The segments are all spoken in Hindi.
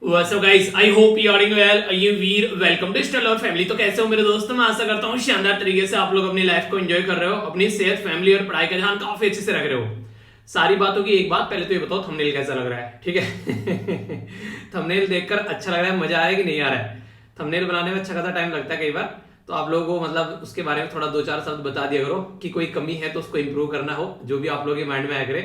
What's up guys? I hope you are doing well. ये वीर वेलकम टू स्टाइल और फैमिली। तो कैसे हो मेरे दोस्त? मैं आशा करता हूँ शानदार तरीके से आप लोग अपनी लाइफ को एंजॉय कर रहे हो, अपनी सेहत, फैमिली और पढ़ाई का ध्यान काफी अच्छे से रख रहे हो। सारी बातों की एक बात, पहले तो ये बताओ थंबनेल कैसा लग रहा है, ठीक है? थंबनेल देखकर अच्छा लग रहा है, मजा आ रहा है कि नहीं आ रहा है? थंबनेल बनाने में अच्छा खासा टाइम लगता है कई बार, तो आप लोगों को मतलब उसके बारे में थोड़ा दो चार शब्द बता दिया करो कि कोई कमी है तो उसको इंप्रूव करना हो, जो भी आप लोगों के माइंड में आया करे।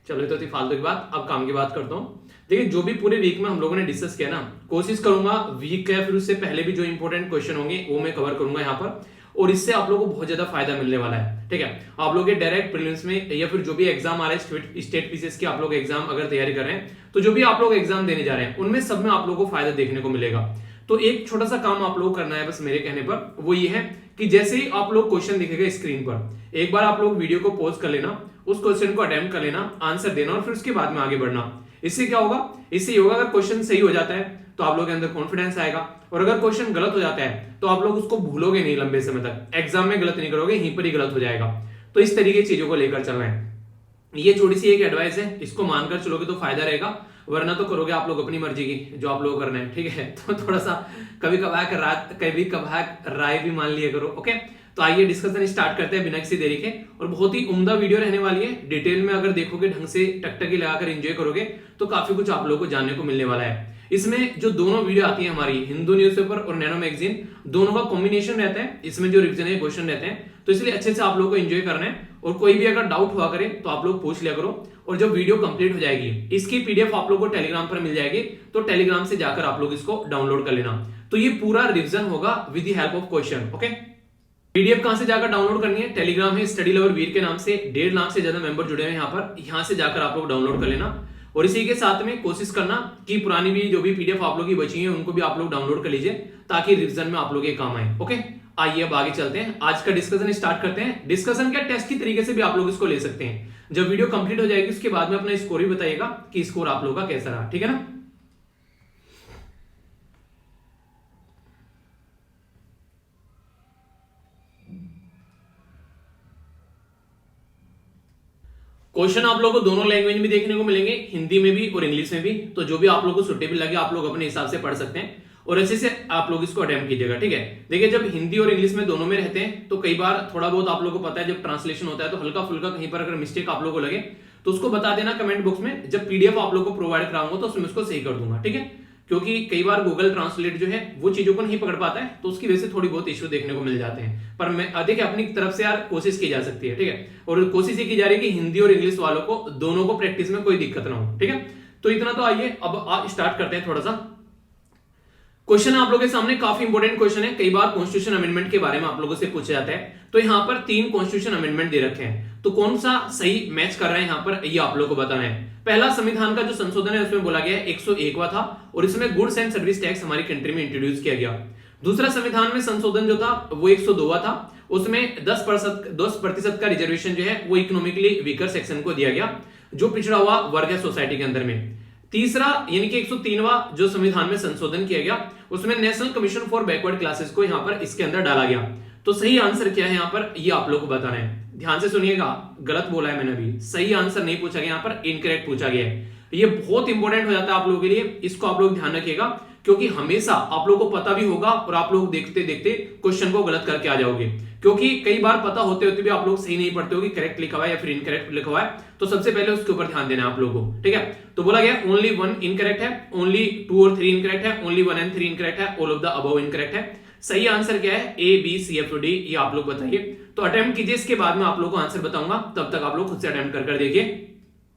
चलो ये तो थी फालतू की बात, अब काम की बात करता हूँ। देखिए जो भी पूरे वीक में हम लोगों ने डिस्कस किया ना, कोशिश करूंगा वीक का फिर उससे पहले भी जो इंपॉर्टेंट क्वेश्चन होंगे वो मैं कवर करूंगा यहाँ पर, और इससे आप लोगों को बहुत ज्यादा फायदा मिलने वाला है, ठीक है? आप लोगों के डायरेक्ट प्रीलिम्स में या फिर जो भी एग्जाम आ रहे हैं स्टेट पीसीएस के आप लोग एग्जाम अगर तैयारी कर रहे हैं, तो जो भी आप लोग एग्जाम देने जा रहे हैं उनमें सब में आप लोगों को फायदा देखने को मिलेगा। तो एक छोटा सा काम आप लोग करना है बस मेरे कहने पर, वो ये है कि जैसे ही आप लोग क्वेश्चन दिखेगा स्क्रीन पर, एक बार आप लोग वीडियो को पॉज कर लेना, उस क्वेश्चन को अटेम्प्ट कर लेना, आंसर देना और फिर उसके बाद में आगे बढ़ना। इससे क्या होगा? इससे होगा अगर क्वेश्चन सही हो जाता है तो आप लोग के अंदर कॉन्फिडेंस आएगा, और अगर क्वेश्चन गलत हो जाता है तो आप लोग उसको भूलोगे नहीं लंबे समय तक, एग्जाम में गलत नहीं करोगे, यहीं पर ही गलत हो जाएगा। तो इस तरीके की चीजों को लेकर चलना है। ये छोटी सी एक एडवाइस है, इसको मानकर चलोगे तो फायदा रहेगा, वरना तो करोगे आप लोग अपनी मर्जी की जो आप लोग करना है, ठीक है? तो थोड़ा सा कभी कभार राय भी मान लिया करो, ओके? तो आइए डिस्कशन स्टार्ट करते हैं बिना किसी देरी के, और बहुत ही उम्दा वीडियो रहने वाली है। डिटेल में अगर देखोगे, ढंग से टकटकी लगाकर एंजॉय करोगे तो काफी कुछ आप लोगों को जानने को मिलने वाला है। इसमें जो दोनों वीडियो आती है हमारी, हिंदू न्यूज़पेपर और नैनो मैगजीन, दोनों का कॉम्बिनेशन रहता है। इसमें जो रिविजन है क्वेश्चन रहते हैं, तो इसलिए अच्छे से आप लोगों को एंजॉय करना है, और कोई भी अगर डाउट हुआ करे तो आप लोग पूछ लिया करो। और जब वीडियो कंप्लीट हो जाएगी इसकी पीडीएफ आप लोग को टेलीग्राम पर मिल जाएगी, तो टेलीग्राम से जाकर आप लोग इसको डाउनलोड कर लेना। तो ये पूरा रिविजन होगा with the help of question, okay? PDF कहां से जाकर डाउनलोड करनी है? टेलीग्राम है स्टडी लवर वीर के नाम से, 1.5 लाख से ज्यादा मेंबर जुड़े हैं यहाँ पर, यहाँ से जाकर आप लोग डाउनलोड कर लेना। और इसी के साथ में कोशिश करना कि पुरानी भी जो भी पीडीएफ आप लोग की बची है उनको भी आप लोग डाउनलोड कर लीजिए, ताकि रिवीजन में आप लोग ये काम आए, ओके? आइए अब आगे चलते हैं, आज का डिस्कशन स्टार्ट करते हैं। डिस्कशन क्या, टेस्ट की तरीके से भी आप लोग इसको ले सकते हैं। जब वीडियो कंप्लीट हो जाएगी उसके बाद में अपना स्कोर भी बताइएगा कि स्कोर आप लोग का कैसा रहा, ठीक है ना? क्वेश्चन आप लोगों को दोनों लैंग्वेज में देखने को मिलेंगे, हिंदी में भी और इंग्लिश में भी। तो जो भी आप लोगों को सुटेबल लगे आप लोग अपने हिसाब से पढ़ सकते हैं, और अच्छे से आप लोग इसको अटेम्प्ट कीजिएगा, ठीक है? देखिए जब हिंदी और इंग्लिश में दोनों में रहते हैं तो कई बार थोड़ा बहुत आप लोगों को पता है, जब ट्रांसलेशन होता है तो हल्का फुल्का कहीं पर अगर मिस्टेक आप लोगों को लगे तो उसको बता देना कमेंट बॉक्स में। जब पीडीएफ आप लोग को प्रोवाइड कराऊंगा तो उसमें उसको सही कर दूंगा, ठीक है? क्योंकि कई बार गूगल ट्रांसलेट जो है वो चीजों को नहीं पकड़ पाता है, तो उसकी वजह से थोड़ी बहुत इश्यू देखने को मिल जाते हैं। पर मैं देखिए अपनी तरफ से यार कोशिश की जा सकती है, ठीक है? और कोशिश ये की जा रही है कि हिंदी और इंग्लिश वालों को दोनों को प्रैक्टिस में कोई दिक्कत ना हो, ठीक है? तो इतना तो आइए अब स्टार्ट करते हैं। थोड़ा सा क्वेश्चन आप लोगों के सामने काफी इंपॉर्टेंट क्वेश्चन है, कई बार कॉन्स्टिट्यूशन अमेंडमेंट के बारे में आप लोगों से पूछा जाता है। तो यहाँ पर 3 कॉन्स्टिट्यूशन अमेंडमेंट दे रखे हैं, तो कौन सा सही मैच कर रहा है यहाँ पर ये आप लोग को बताना है। पहला संविधान का जो संशोधन है उसमें बोला गया है 101वां था, और इसमें गुड्स एंड सर्विस टैक्स हमारी कंट्री में इंट्रोड्यूस किया गया। दूसरा संविधान में संशोधन जो था वो 102वां था, उसमें 10% का रिजर्वेशन जो है वो इकोनॉमिकली वीकर सेक्शन को दिया गया, जो पिछड़ा हुआ वर्ग है सोसाइटी के अंदर में। तीसरा यानी कि 103वां जो संविधान में संशोधन किया गया, उसमें national commission for backward classes को यहां पर इसके अंदर डाला गया। तो सही आंसर क्या है यहां पर ये आप लोग को बताना है। ध्यान से सुनिएगा, गलत बोला है मैंने अभी, सही आंसर नहीं पूछा गया, यहां पर इनकरेक्ट पूछा गया है। ये बहुत इंपॉर्टेंट हो जाता है आप लोगों के लिए, इसको आप लोग ध्यान रखिएगा, क्योंकि हमेशा आप लोगों को पता भी होगा और आप लोग देखते देखते क्वेश्चन को गलत करके आ जाओगे, क्योंकि कई बार पता होते होते भी आप लोग सही नहीं पढ़ते हो कि करेक्ट लिखा हुआ है या फिर इनकरेक्ट लिखा हुआ है। तो सबसे पहले उसके ऊपर ध्यान देना है आप लोगों को, ठीक है? तो बोला गया ओनली 1 इनकरेक्ट है, ओनली 2 और 3 इनकरेक्ट है, ओनली 1 एंड 3 इनकरेक्ट है, all of the above incorrect है। सही आंसर क्या है? A B C F D, ये आप लोग बताइए। तो अटेम्प्ट कीजिए, इसके बाद में आप लोग को आंसर बताऊंगा, तब तक आप लोग खुद से अटेम्प्ट कर देखिए।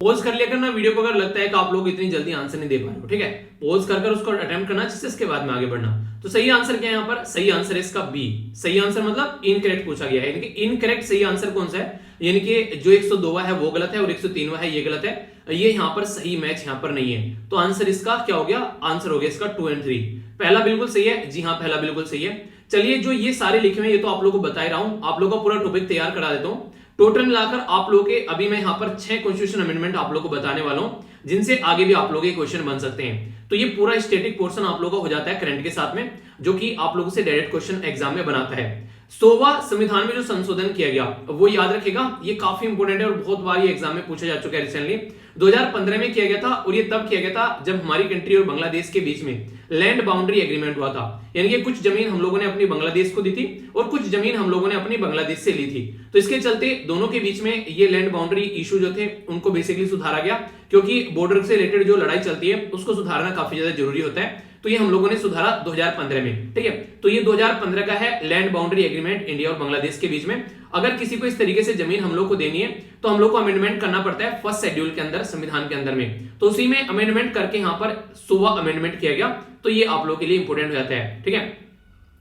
पॉज कर लिया करना वीडियो को अगर लगता है कि आप लोग इतनी जल्दी आंसर नहीं दे पा रहे हो, ठीक है? पॉज कर उसको अटेम्प्ट करना, जिससे इसके बाद में आगे बढ़ना। तो सही आंसर क्या है यहाँ पर? सही आंसर है इसका बी। सही आंसर मतलब इनकरेक्ट पूछा गया है, यानी कि इनकरेक्ट सही आंसर कौन सा है? यानी कि जो 102वां है वो गलत है और 103वां है ये गलत है, ये यहाँ पर सही मैच यहाँ पर नहीं है। तो आंसर इसका क्या हो गया? आंसर हो गया इसका 2 और 3। पहला बिल्कुल सही है, जी हाँ पहला बिल्कुल सही है। चलिए जो ये सारे लिखे हुए ये तो आप लोगों को बता ही रहा हूं, आप लोगों का पूरा टॉपिक तैयार करा देता हूं। टोटल मिलाकर आप लोगों के अभी मैं यहाँ पर 6 कॉन्स्टिट्यूशन अमेंडमेंट आप लोगों को बताने वाला हूं, जिनसे आगे भी आप लोगों के क्वेश्चन बन सकते हैं। तो ये पूरा स्टैटिक पोर्शन आप लोगों का हो जाता है करंट के साथ में, जो कि आप लोगों से डायरेक्ट क्वेश्चन एग्जाम में बनाता है। 100वां संविधान में जो संशोधन किया गया वो याद रखेगा, ये काफी इंपॉर्टेंट है और बहुत बार ये एग्जाम में पूछा जा चुका है रिसेंटली। 2015 में किया गया था और ये तब किया गया था जब हमारी कंट्री और बांग्लादेश के बीच में लैंड बाउंड्री एग्रीमेंट हुआ था। यानी कि कुछ जमीन हम लोगों ने अपनी बांग्लादेश को दी थी और कुछ जमीन हम लोगों ने अपनी बांग्लादेश से ली थी। तो इसके चलते दोनों के बीच में ये लैंड बाउंड्री इशू जो थे उनको बेसिकली सुधारा गया, क्योंकि बॉर्डर से रिलेटेड जो लड़ाई चलती है उसको सुधारना काफी ज्यादा जरूरी होता है। तो ये हम लोगों ने सुधारा 2015 में, ठीक है। तो ये 2015 का है लैंड बाउंड्री एग्रीमेंट इंडिया और बांग्लादेश के बीच में। अगर किसी को इस तरीके से जमीन हम लोग को देनी है तो हम लोग को अमेंडमेंट करना पड़ता है फर्स्ट शेड्यूल के अंदर, संविधान के अंदर में। तो उसी में अमेंडमेंट करके यहाँ पर 16 अमेंडमेंट किया गया। तो ये आप लोग के लिए इंपोर्टेंट हो जाता है, ठीक है।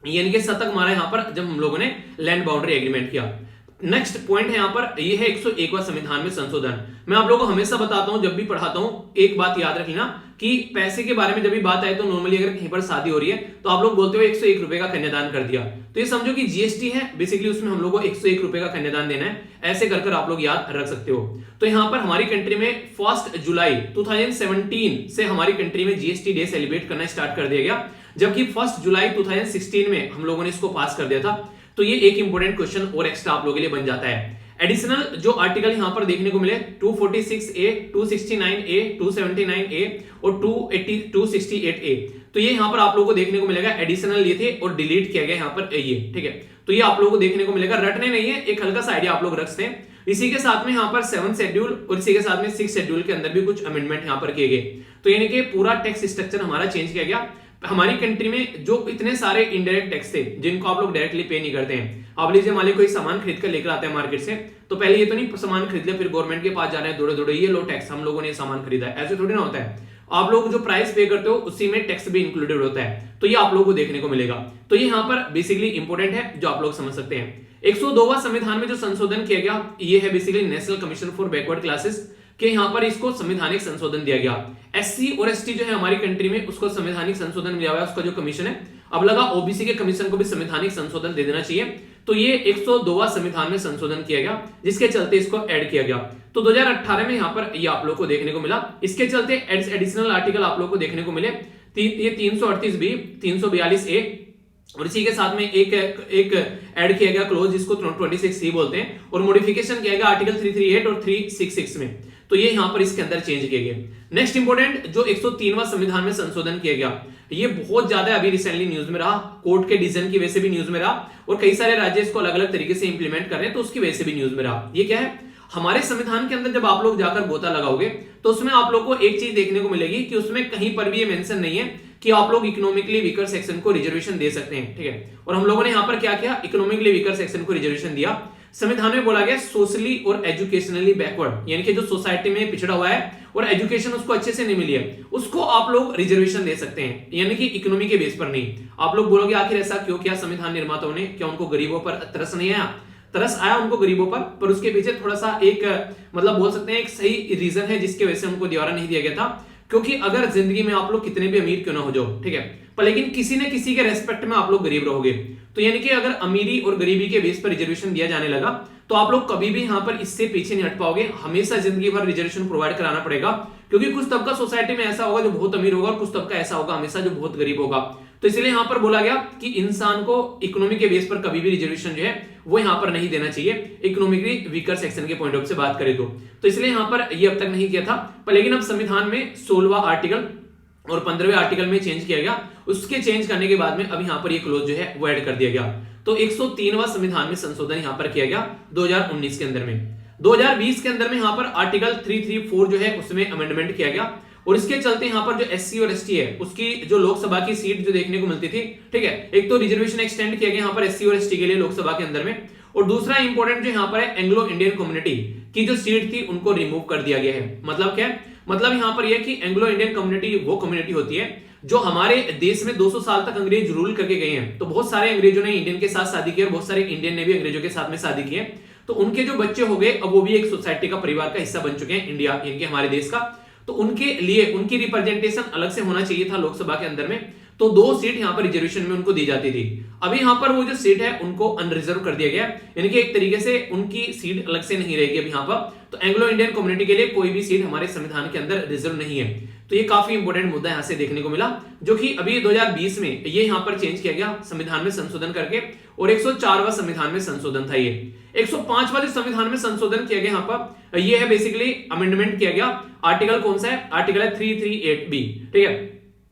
यानी कि शतक मारा यहाँ पर जब हम लोगों ने लैंड बाउंड्री एग्रीमेंट किया। नेक्स्ट पॉइंट है यहाँ पर, ये है 101वां संविधान में संशोधन। मैं आप लोगों को हमेशा बताता हूं, जब भी पढ़ाता हूं, एक बात याद रखना कि पैसे के बारे में जब भी बात आए तो नॉर्मली अगर कहीं पर शादी हो रही है तो आप लोग बोलते हो 101 रुपए का कन्यादान कर दिया। तो ये समझो कि जीएसटी है बेसिकली, उसमें हम लोग को 101 रुपए का कन्यादान देना है। ऐसे कर आप लोग याद रख सकते हो। तो यहाँ पर हमारी कंट्री में 1 जुलाई 2017 से हमारी कंट्री में जीएसटी डे सेलिब्रेट करना स्टार्ट कर दिया गया, जबकि 1 जुलाई 2016 में हम लोगों ने इसको पास कर दिया था। तो ये एक इंपॉर्टेंट क्वेश्चन और एक्स्ट्रा आप लोगों के लिए बन जाता है। एडिशनल जो आर्टिकल यहां पर देखने को मिले 246A, 269A, 279A और 268A, तो ये यहां पर आप लोगों को देखने को मिलेगा। एडिशनल ये थे और डिलीट किया गया यहां पर ये, ठीक है। तो ये आप लोगों को देखने को मिलेगा, रटने नहीं है, एक हल्का सा आइडिया आप लोग रखते हैं। इसी के साथ में यहाँ पर 7 शेड्यूल और इसी के साथ में 6 शेड्यूल के अंदर भी कुछ अमेंडमेंट यहाँ पर किए गए। तो यानी कि पूरा टैक्स स्ट्रक्चर हमारा चेंज किया गया। हमारी कंट्री में जो इतने सारे इनडायरेक्ट टैक्स थे जिनको आप लोग डायरेक्टली पे नहीं करते हैं। आप लीजिए मान लीजिए कोई सामान खरीद कर लेकर आते हैं मार्केट से, तो पहले ये तो नहीं सामान खरीद लिया फिर गवर्नमेंट के पास जा रहे हैं दौड़े दौड़े, ये लो टैक्स, हम लोगों ने सामान खरीदा है, ऐसे थोड़ी ना होता है। आप लोग जो प्राइस पे करते हो उसी में टैक्स भी इंक्लूडेड होता है। तो ये आप लोगों को देखने को मिलेगा। तो ये यहाँ पर बेसिकली इंपोर्टेंट है जो आप लोग समझ सकते हैं। 102वां संविधान में जो संशोधन किया गया ये है basically national commission for backward classes के, यहाँ पर इसको संवैधानिक संशोधन दिया गया। एससी और एसटी जो है हमारी कंट्री में उसको संवैधानिक संशोधन मिला हुआ है, उसका जो कमीशन है। अब लगा ओबीसी के कमीशन को भी संवैधानिक संशोधन दे देना चाहिए। तो ये 102वां संविधान में संशोधन किया गया, जिसके चलते इसको ऐड किया गया। तो 2018 में यहाँ पर ये आप लोग को देखने को मिला। इसके चलते एडिशनल आर्टिकल आप लोग को देखने को मिले, ये 338B, 342A और इसी के साथ में एक ऐड किया गया क्लोज जिसको 26C बोलते हैं, और मॉडिफिकेशन किया गया आर्टिकल 338 और 366 में। तो ये यहां पर इसके अंदर चेंज किए गए। नेक्स्ट इंपोर्टेंट जो 103वां संविधान में संशोधन किया गया, ये बहुत ज्यादा अभी रिसेंटली न्यूज में रहा, कोर्ट के डिसीजन की वजह से भी न्यूज में रहा, और कई सारे राज्य इसको अलग अलग तरीके से इंप्लीमेंट कर रहे हैं तो उसकी वजह से भी न्यूज में रहा। ये क्या है, हमारे संविधान के अंदर जब आप लोग जाकर गोता लगाओगे तो उसमें आप लोग को एक चीज देखने को मिलेगी कि उसमें कहीं पर भी ये मेंशन नहीं है कि आप लोग इकोनॉमिकली वीकर सेक्शन को रिजर्वेशन दे सकते हैं, ठीक है। और हम लोगों ने यहां पर क्या किया, इकोनॉमिकली वीकर सेक्शन को रिजर्वेशन दिया। संविधान में बोला गया सोशली और एजुकेशनली बैकवर्ड, यानी कि जो सोसाइटी में पिछड़ा हुआ है और एजुकेशन उसको अच्छे से नहीं मिली है, उसको आप लोग रिजर्वेशन दे सकते हैं, यानी कि इकोनॉमी के बेस पर नहीं। आप लोग बोलोगे आखिर ऐसा क्यों किया संविधान निर्माताओं ने, क्या उनको गरीबों पर तरस नहीं आया? तरस आया उनको गरीबों पर उसके पीछे थोड़ा सा एक मतलब बोल सकते हैं एक सही रीजन है जिसकी वजह से उनको द्वारा नहीं दिया गया था। क्योंकि अगर जिंदगी में आप लोग कितने भी अमीर क्यों ना हो जाओ, ठीक है, पर लेकिन किसी न किसी के रेस्पेक्ट में आप लोग गरीब रहोगे। तो यानी कि अगर अमीरी और गरीबी के बेस पर रिजर्वेशन दिया जाने लगा तो आप लोग कभी भी यहां पर इससे पीछे नहीं हट पाओगे, हमेशा जिंदगी भर रिजर्वेशन प्रोवाइड कराना पड़ेगा। क्योंकि कुछ तबका सोसाइटी में ऐसा होगा जो बहुत अमीर होगा और कुछ तबका ऐसा होगा हमेशा जो बहुत गरीब होगा। तो इसलिए यहां पर बोला गया कि इंसान को इकोनॉमी के बेस पर कभी भी रिजर्वेशन जो है वो यहां पर नहीं देना चाहिए, इकोनॉमिकली वीकर सेक्शन के पॉइंट ऑफ से बात करें तो इसलिए यहां पर ये अब तक नहीं किया था। पर लेकिन अब संविधान में 16वां आर्टिकल और 15वें आर्टिकल में चेंज किया गया। उसके चेंज करने के बाद में अब यहां पर ये क्लोज जो है वो ऐड कर दिया गया। तो 103वां संविधान में संशोधन यहां पर किया गया 2019 के अंदर में। 2020 के अंदर में यहां पर आर्टिकल 334 जो है उसमें अमेंडमेंट किया गया, और इसके चलते यहां पर जो एससी और एसटी है उसकी जो लोकसभा की सीट जो देखने को मिलती थी, ठीक है, एक तो रिजर्वेशन एक्सटेंड किया गया यहां पर एससी और एसटी के लिए लोकसभा के अंदर में, और दूसरा इंपॉर्टेंट जो यहां पर है एंग्लो इंडियन कम्युनिटी की जो सीट थी उनको रिमूव कर दिया गया है। मतलब क्या है, मतलब यहां पर यह कि एंग्लो इंडियन कम्युनिटी वो कम्युनिटी होती है जो हमारे देश में 200 साल तक अंग्रेज रूल करके गए हैं। तो बहुत सारे अंग्रेजों ने इंडियन के साथ शादी की और बहुत सारे इंडियन ने भी अंग्रेजों के साथ में शादी की है। तो उनके जो बच्चे हो गए अब वो भी एक सोसाइटी का परिवार का हिस्सा बन चुके हैं, इंडिया इनके हमारे देश का। तो उनके लिए उनकी रिप्रेजेंटेशन अलग से होना चाहिए था लोकसभा के अंदर में। तो 2 सीट यहां पर रिजर्वेशन में उनको दी जाती थी। अभी यहां पर वो जो सीट है उनको अनरिजर्व कर दिया गया, यानी कि एक तरीके से उनकी सीट अलग से नहीं रहेगी अब यहां पर। तो एंग्लो इंडियन कम्युनिटी के लिए कोई भी सीट हमारे संविधान के अंदर रिजर्व नहीं है। तो ये काफी इंपॉर्टेंट मुद्दा यहां से देखने को मिला, जो कि अभी 2020 में ये यहां पर चेंज किया गया संविधान में संशोधन करके, और 104वां संविधान में संशोधन था। ये 105वां जो संविधान में संशोधन किया गया यहां पर, ये है बेसिकली अमेंडमेंट किया गया। आर्टिकल कौन सा है? आर्टिकल है 338B, ठीक है,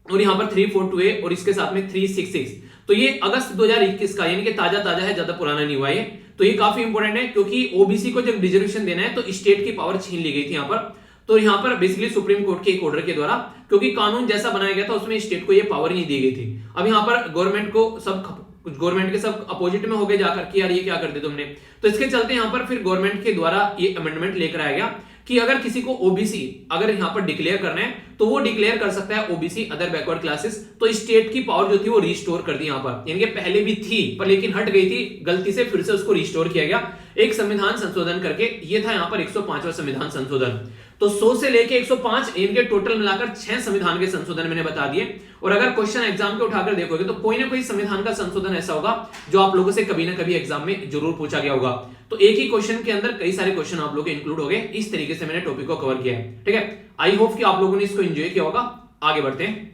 और यहां पर 342A और इसके साथ में 366। तो ये अगस्त 2021 का, यानी कि ताजा है, ज्यादा पुराना नहीं हुआ ये। तो ये काफी इंपॉर्टेंट है, क्योंकि ओबीसी को जब रिजर्वेशन देना है तो स्टेट की पावर छीन ली गई थी यहां पर। तो यहां पर बेसिकली सुप्रीम कोर्ट के एक ऑर्डर के द्वारा, क्योंकि कानून जैसा बनाया गया था उसमें स्टेट को ये पावर नहीं दी गई थी। अब यहां पर गवर्नमेंट के सब अपोजिट में हो गए जाकर कि यार ये क्या कर दिया तुमने, तो इसके चलते यहां पर फिर गवर्नमेंट के द्वारा ये अमेंडमेंट लेकर आया गया कि अगर किसी को ओबीसी अगर यहां पर डिक्लेयर करना है तो वो डिक्लेयर कर सकता है ओबीसी अदर बैकवर्ड क्लासेस। तो स्टेट की पावर जो थी वो रिस्टोर कर दी यहां पर, यानी कि पहले भी थी पर लेकिन हट गई थी, गलती से फिर से उसको रिस्टोर किया गया एक संविधान संशोधन करके। ये था यहां पर 105वां संविधान संशोधन। तो 100 से लेके 105 इनके टोटल मिलाकर 6 संविधान के संशोधन मैंने बता दिए। और अगर क्वेश्चन एग्जाम के उठाकर देखोगे तो कोई ना कोई संविधान का संशोधन ऐसा होगा जो आप लोगों से कभी ना कभी एग्जाम में जरूर पूछा गया होगा। तो एक ही क्वेश्चन के अंदर कई सारे क्वेश्चन आप लोग इंक्लूड हो गए। इस तरीके से मैंने टॉपिक को कवर किया है, ठीक है। आई होप कि आप लोगों ने इसको एंजॉय किया होगा। आगे बढ़ते हैं।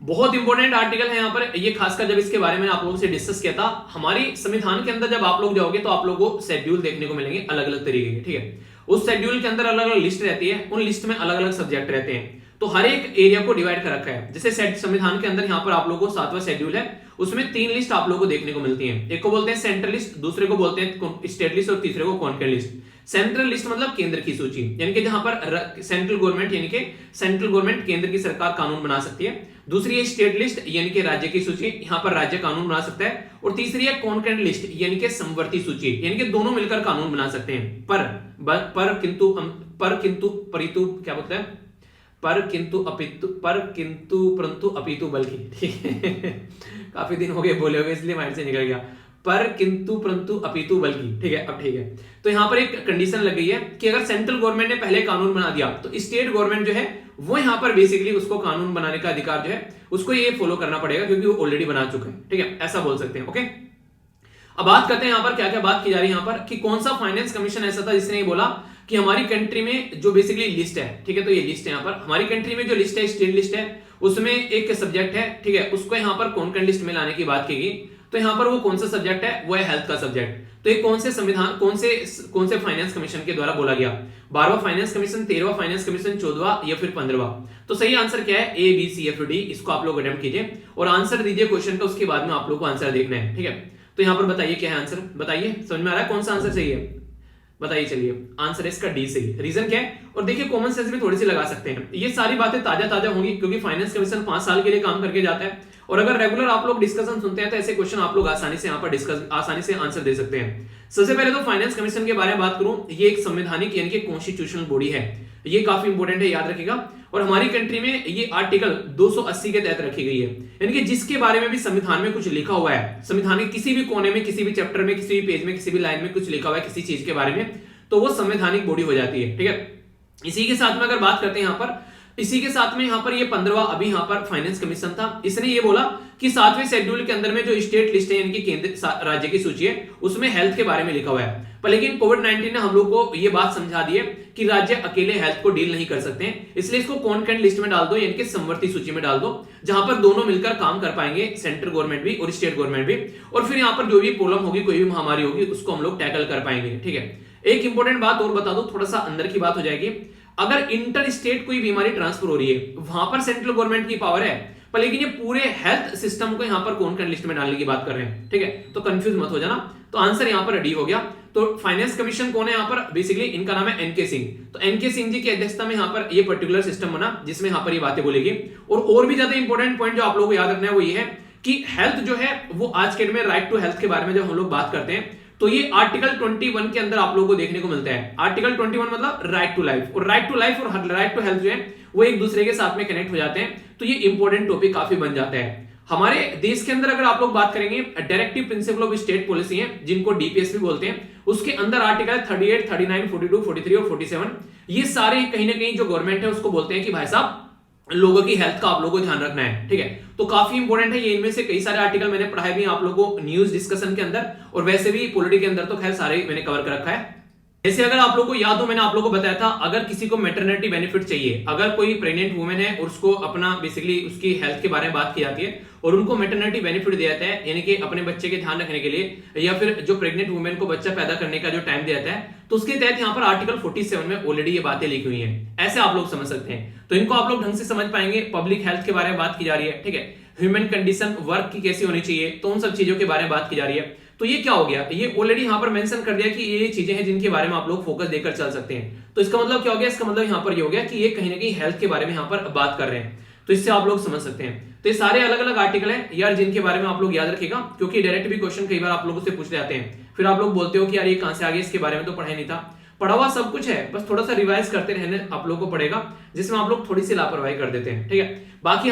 बहुत इंपॉर्टेंट आर्टिकल है यहाँ पर, ये खासकर जब इसके बारे में आप लोगों से डिस्कस किया था। हमारी संविधान के अंदर जब आप लोग जाओगे तो आप लोगों को शेड्यूल देखने को मिलेंगे अलग अलग तरीके के, ठीक है। उस शेड्यूल के अंदर अलग अलग लिस्ट रहती है, उन लिस्ट में अलग अलग सब्जेक्ट रहते हैं। तो हर एक एरिया को डिवाइड कर रखा है। जैसे संविधान के अंदर यहाँ पर आप लोगों को 7वां शेड्यूल है, उसमें 3 लिस्ट आप लोगों को देखने को मिलती है। एक को बोलते हैं सेंट्रल लिस्ट, दूसरे को बोलते हैं स्टेट लिस्ट और तीसरे को कॉन्करेंट लिस्ट। सेंट्रल लिस्ट मतलब केंद्र की सूची, यानी कि जहां पर सेंट्रल गवर्नमेंट, यानी कि सेंट्रल गवर्नमेंट केंद्र की सरकार कानून बना सकती है। दूसरी है स्टेट लिस्ट, यानी कि राज्य की सूची, यहां पर राज्य कानून बना सकता है। और तीसरी है कॉन्करेंट लिस्ट, यानी कि समवर्ती सूची, यानी कि दोनों मिलकर कानून बना सकते हैं। पर किंतु परितु क्या बोलते हैं, पर किंतु परंतु अपितु बल्कि, ठीक है। काफी दिन हो गए बोले हुए इसलिए माइंड से निकल गया। पर किंतु परंतु अपितु बल्कि, ठीक है, अब ठीक है। तो यहां पर एक कंडीशन लग गई है कि अगर सेंट्रल गवर्नमेंट ने पहले कानून बना दिया तो स्टेट गवर्नमेंट जो है वो यहां पर बेसिकली उसको कानून बनाने का अधिकार जो है उसको ये फॉलो करना पड़ेगा, क्योंकि वो ऑलरेडी बना चुका है, ठीक है, ऐसा बोल सकते हैं। ओके, अब बात करते हैं यहां पर क्या क्या बात की जा रही है यहां पर, कि कौन सा फाइनेंस कमीशन ऐसा था जिसने ये बोला कि हमारी कंट्री में जो बेसिकली लिस्ट है, ठीक है, तो ये लिस्ट है यहां पर हमारी कंट्री में जो लिस्ट है स्टेट लिस्ट है, उसमें एक सब्जेक्ट है, ठीक है, उसको यहां पर कॉन्करेंट लिस्ट में लाने की बात की गई। तो यहां पर वो कौन सा सब्जेक्ट है, वो है हेल्थ का सब्जेक्ट। तो ये कौन से फाइनेंस कमीशन के द्वारा बोला गया? 12वां फाइनेंस कमीशन, 13वां फाइनेंस कमीशन, 14वां या फिर 15वां? तो सही आंसर क्या है? A B C F D. इसको आप लोग अटेम्प्ट कीजिए और आंसर दीजिए क्वेश्चन का, उसके बाद में आप लोग को आंसर देखना है, ठीक है। तो यहां पर बताइए क्या है आंसर, बताइए, समझ में आ रहा है कौन सा आंसर सही है? बताइए, चलिए, आंसर है इसका डी सही। रीजन क्या है? और देखिए कॉमन सेंस भी थोड़ी सी लगा सकते हैं, ये सारी बातें ताजा होंगी क्योंकि फाइनेंस कमीशन 5 साल के लिए काम करके जाता है। और अगर रेगुलर आप लोग डिस्कशन सुनते हैं तो ऐसे क्वेश्चन आप लोग आसानी से आसानी से आंसर दे सकते हैं। सबसे पहले तो फाइनेंस कमीशन के बारे में बात करूं, ये एक संवैधानिक यानी कि कॉन्स्टिट्यूशनल बॉडी है, ये काफी इंपॉर्टेंट है, याद रखिएगा। और हमारी कंट्री में ये आर्टिकल 280 के तहत रखी गई है, यानी कि जिसके बारे में भी संविधान में कुछ लिखा हुआ है, संविधान के किसी भी कोने में, किसी भी चैप्टर में, किसी भी पेज में, किसी भी लाइन में कुछ लिखा हुआ है किसी चीज के बारे में, तो वो संवैधानिक बॉडी हो जाती है, ठीक है। इसी के साथ में अगर बात करते हैं यहाँ पर, इसी के साथ में यहाँ पर ये 15वां अभी यहाँ पर फाइनेंस कमीशन था, इसने ये बोला कि 7वें शेड्यूल के अंदर में जो स्टेट लिस्ट है, इनकी केंद्र राज्य की सूची है, उसमें हेल्थ के बारे में लिखा हुआ है। पर लेकिन कोविड-19 ने हम लोग को ये बात समझा दी है कि राज्य अकेले हेल्थ को डील नहीं कर सकते हैं, इसलिए इसको कॉन्करेंट लिस्ट में डाल दो, यानी कि समवर्ती सूची में डाल दो, जहां पर दोनों मिलकर काम कर पाएंगे, सेंट्रल गवर्नमेंट भी और स्टेट गवर्नमेंट भी। और फिर यहाँ पर जो भी प्रॉब्लम होगी, कोई भी महामारी होगी, उसको हम लोग टैकल कर पाएंगे, ठीक है। एक इंपॉर्टेंट बात और बता दो, थोड़ा सा अंदर की बात हो जाएगी। अगर इंटर स्टेट कोई बीमारी ट्रांसफर हो रही है, वहां पर सेंट्रल गवर्नमेंट की पावर है, पर लेकिन ये पूरे हेल्थ सिस्टम को यहां पर कॉन्करेंट लिस्ट में डालने की बात कर रहे हैं, ठीक है। तो कंफ्यूज मत हो जाना। तो आंसर यहां पर रेडी हो गया। तो फाइनेंस कमीशन कौन है यहां पर? बेसिकली इनका नाम है एनके सिंह। तो एनके सिंह जी की अध्यक्षता में यहां पर ये पर्टिकुलर सिस्टम बना, जिसमें यहां पर ये बातें बोलेगी। और भी ज्यादा इंपॉर्टेंट पॉइंट जो आप लोगों को याद रखना है वो ये है कि हेल्थ जो है वो आज के डेट में राइट टू हेल्थ के बारे में जब हम लोग बात करते हैं तो ये आर्टिकल 21 के अंदर आप लोगों को देखने को मिलता है। आर्टिकल 21 मतलब राइट टू लाइफ, और राइट टू लाइफ और राइट टू हेल्थ जो है वो एक दूसरे के साथ में कनेक्ट हो जाते हैं। तो ये इंपॉर्टेंट टॉपिक काफी बन जाता है हमारे देश के अंदर। अगर आप लोग बात करेंगे, directive principle of state policy है, जिनको डीपीएस भी बोलते हैं, उसके अंदर आर्टिकल 38, 39, 42, 43 और 47 ये सारे कहीं ना कहीं जो गवर्नमेंट है उसको बोलते हैं कि भाई साहब लोगों की हेल्थ का आप लोगों को ध्यान रखना है, ठीक है। तो काफी इंपॉर्टेंट है ये। इनमें से कई सारे आर्टिकल मैंने पढ़ाए भी आप लोगों को न्यूज डिस्कशन के अंदर, और वैसे भी पॉलिटी के अंदर तो खैर सारे मैंने कवर कर रखा है। जैसे अगर आप लोगों को याद हो, मैंने आप लोगों को बताया था, अगर किसी को मैटरनिटी बेनिफिट चाहिए, अगर कोई प्रेग्नेंट वुमेन है और उसको अपना बेसिकली उसकी हेल्थ के बारे में बात की जाती है और उनको मैटरनिटी बेनिफिट दिया जाता है, यानी कि अपने बच्चे के ध्यान रखने के लिए या फिर जो प्रेग्नेंट वुमेन को बच्चा पैदा करने का जो टाइम दिया जाता है, तो उसके तहत यहाँ पर आर्टिकल 47 में ऑलरेडी ये बातें लिखी हुई हैं। ऐसे आप लोग समझ सकते हैं, तो इनको आप लोग ढंग से समझ पाएंगे। पब्लिक हेल्थ के बारे में बात की जा रही है, ठीक है, ह्यूमन कंडीशन वर्क की कैसी होनी चाहिए, तो उन सब चीजों के बारे में बात की जा रही है। तो ये क्या हो गया, ये ऑलरेडी यहाँ पर मेंशन कर दिया कि ये चीजें हैं जिनके बारे में आप लोग फोकस देकर चल सकते हैं। तो इसका मतलब क्या हो गया, इसका मतलब यहाँ पर ये हो गया कि ये कहीं ना कहीं हेल्थ के बारे में यहाँ पर बात कर रहे हैं, तो इससे आप लोग समझ सकते हैं। तो ये सारे अलग अलग आर्टिकल हैं यार, जिनके बारे में आप लोग याद रखिएगा, क्योंकि डायरेक्ट भी क्वेश्चन कई बार आप लोगों से पूछ जाते हैं, फिर आप लोग बोलते हो कि यार ये कहां से आ गया, इसके बारे में तो पढ़ा ही नहीं था। पढ़ा हुआ सब कुछ है, बस थोड़ा सा रिवाइज करते रहने आप लोगों को पड़ेगा, जिसमें आप लोग थोड़ी सी लापरवाही कर देते हैं, ठीक है। बाकी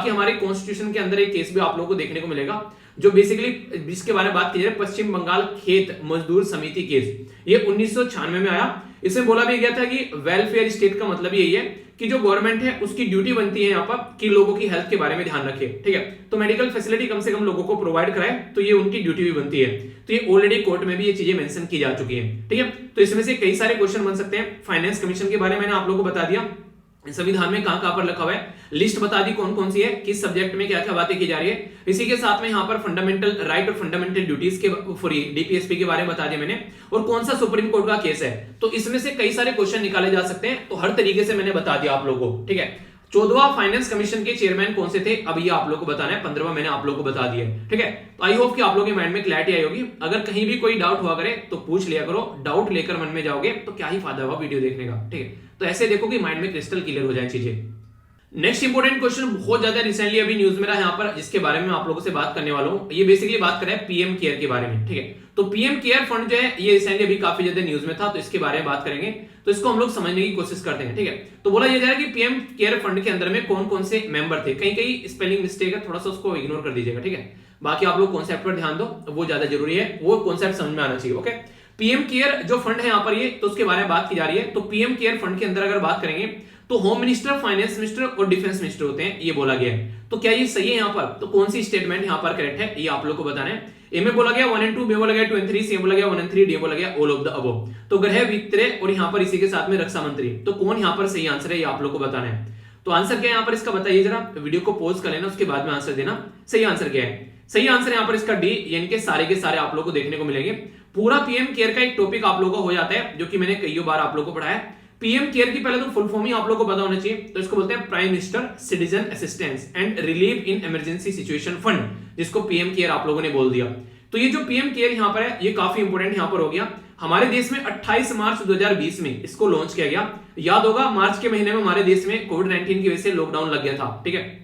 हमारे कॉन्स्टिट्यूशन के अंदर एक केस भी आप लोगों को देखने को मिलेगा, जो बेसिकली जिसके बारे में बात की जाए, पश्चिम बंगाल खेत मजदूर समिति केस, ये 1996 में आया। इसमें बोला भी गया था कि वेलफेयर स्टेट का मतलब यही है कि जो गवर्नमेंट है उसकी ड्यूटी बनती है यहाँ पर कि लोगों की हेल्थ के बारे में ध्यान रखे, ठीक है। तो मेडिकल फैसिलिटी कम से कम लोगों को प्रोवाइड कराए, तो ये उनकी ड्यूटी भी बनती है। तो ये ऑलरेडी कोर्ट में भी ये चीजें मेंशन की जा चुकी हैं, ठीक है। तो इसमें से कई सारे क्वेश्चन बन सकते हैं। फाइनेंस कमीशन के बारे में मैंने आप लोगों को बता दिया, संविधान में कहां पर लिखा हुआ है, लिस्ट बता दी कौन कौन सी है, किस सब्जेक्ट में क्या क्या बातें की जा रही है। इसी के साथ में यहां पर फंडामेंटल राइट और फंडामेंटल ड्यूटीज के डीपीएसपी के बारे में बता दिया मैंने, और कौन सा सुप्रीम कोर्ट का केस है। तो इसमें से कई सारे क्वेश्चन निकाले जा सकते हैं, तो हर तरीके से मैंने बता दिया आप लोगों को, ठीक है। 14वां फाइनेंस कमीशन के चेयरमैन कौन से थे, अब ये आप लोग को बताना है। 15वां मैंने आप लोग को बता दिया है, ठीक है। तो आई होप कि आप लोगों के माइंड में क्लैरिटी आई होगी। अगर कहीं भी कोई डाउट हुआ करे तो पूछ लिया करो, डाउट लेकर मन में जाओगे तो क्या ही फायदा हुआ वीडियो देखने का, ठीक है। तो ऐसे देखो कि माइंड में क्रिस्टल क्लियर हो जाए चीजें। नेक्स्ट इंपोर्टेंट क्वेश्चन बहुत ज्यादा रिसेंटली अभी न्यूज में रहा यहाँ पर, जिसके बारे में आप लोगों से बात करने वाला हूँ। ये बेसिकली बात कर रहे हैं पीएम केयर के बारे में, ठीक है। तो पीएम केयर फंड जो है ये रिसेंटली अभी काफी ज्यादा न्यूज में था, तो इसके बारे में बात करेंगे। तो इसको हम लोग समझने की कोशिश करते हैं, ठीक है। तो बोला यह जा रहा है कि पीएम केयर फंड के अंदर में कौन कौन से मेंबर थे। कहीं कहीं स्पेलिंग मिस्टेक है, थोड़ा सा उसको इग्नोर कर दीजिएगा, ठीक है। बाकी आप लोग कॉन्सेप्ट पर ध्यान दो, वो ज्यादा जरूरी है, वो कॉन्सेप्ट समझ में आना चाहिए, ओके। पीएम केयर जो फंड है यहाँ पर ये, तो उसके बारे में बात की जा रही है। तो पीएम केयर फंड के अंदर अगर बात करेंगे तो होम मिनिस्टर, फाइनेंस मिनिस्टर और डिफेंस मिनिस्टर होते हैं, ये बोला गया है। तो क्या ये सही है यहाँ पर, तो कौन सी स्टेटमेंट यहाँ पर करेक्ट है, ये आप लोग को बताना है। ए में बोला गया 1 and 2, बी बोला गया 2 and 3, सी बोला गया 1 and 3, डी बोला गया ऑल ऑफ द अबव। तो गृह वित्त और यहाँ पर इसी के साथ में रक्षा मंत्री, तो कौन यहाँ पर सही आंसर है, ये आप लोग को बताना है। तो आंसर क्या है यहाँ पर इसका बताइए जरा, वीडियो को पॉज कर लेना, उसके बाद में आंसर देना। सही आंसर क्या है, सही आंसर यहाँ पर इसका डी, यानी कि सारे के सारे आप लोग को देखने को मिलेंगे। पूरा पीएम केयर का एक टॉपिक आप लोगों को हो जाता है, जो कि मैंने कई बार आप लोग को पढ़ाया। पीएम केयर की पहले तो फुल फॉर्म ही आप लोगों को पता होना चाहिए। तो इसको बोलते हैं prime minister citizen assistance and relief in emergency situation fund, जिसको पीएम केयर आप लोगों ने बोल दिया। तो ये जो पीएम केयर यहाँ पर है, ये काफी इंपोर्टेंट यहाँ पर हो गया। हमारे देश में 28 मार्च 2020 में इसको लॉन्च किया गया। याद होगा मार्च के महीने में हमारे देश में कोविड-19 की वजह से लॉकडाउन लग गया था, ठीक है।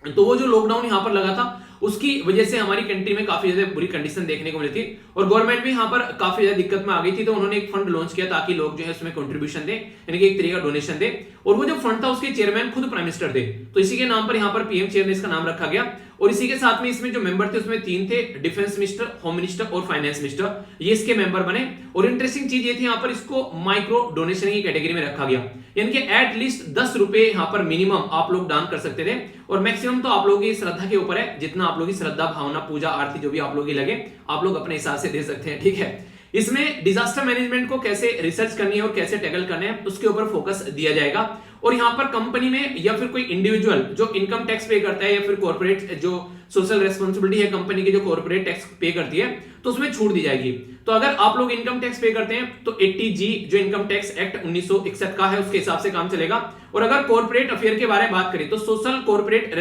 तो वो जो लॉकडाउन यहाँ पर लगा था, उसकी वजह से हमारी कंट्री में काफी ज्यादा बुरी कंडीशन देखने को मिली थी, और गवर्नमेंट भी यहाँ पर काफी ज्यादा दिक्कत में आ गई थी। तो उन्होंने एक फंड लॉन्च किया ताकि लोग जो है उसमें कंट्रीब्यूशन दे, यानी कि एक तरीका डोनेशन दे। और वो जो फंड था उसके चेयरमैन खुद प्राइम मिनिस्टर थे, तो इसी के नाम पर यहाँ पर पीएम चेयर ने इसका नाम रखा गया। और इसी के साथ में इसमें जो मेंबर थे उसमें 3 थे, डिफेंस मिनिस्टर, होम मिनिस्टर और फाइनेंस मिनिस्टर, ये इसके मेंबर बने। और इंटरेस्टिंग चीज ये थी यहाँ पर इसको माइक्रो डोनेशन की कैटेगरी में रखा गया, यानी कि एटलीस्ट 10 रुपए यहाँ पर मिनिमम आप लोग दान कर सकते थे, और मैक्सिमम तो आप लोगों की श्रद्धा के ऊपर है, जितना आप लोगों की श्रद्धा भावना पूजा आरती जो भी आप लोगों की लगे, आप लोग अपने हिसाब से दे सकते हैं, ठीक है। इसमें डिजास्टर मैनेजमेंट को कैसे रिसर्च करनी है और कैसे टैकल करना है उसके ऊपर फोकस दिया जाएगा। और यहाँ पर कंपनी में या फिर कोई इंडिविजुअल जो इनकम टैक्स पे करता है, या फिर कॉर्पोरेट जो सोशल रेस्पॉन्सिबिलिटी है कंपनी की, जो कॉर्पोरेट टैक्स पे करती है, तो उसमें छूट दी जाएगी। तो अगर आप लोग इनकम टैक्स पे करते हैं तो 80G जो इनकम टैक्स एक्ट 1961 का है उसके हिसाब से काम चलेगा। और अगर कॉर्पोरेट अफेयर के बारे में बात करें तो सोशल कॉर्पोरेट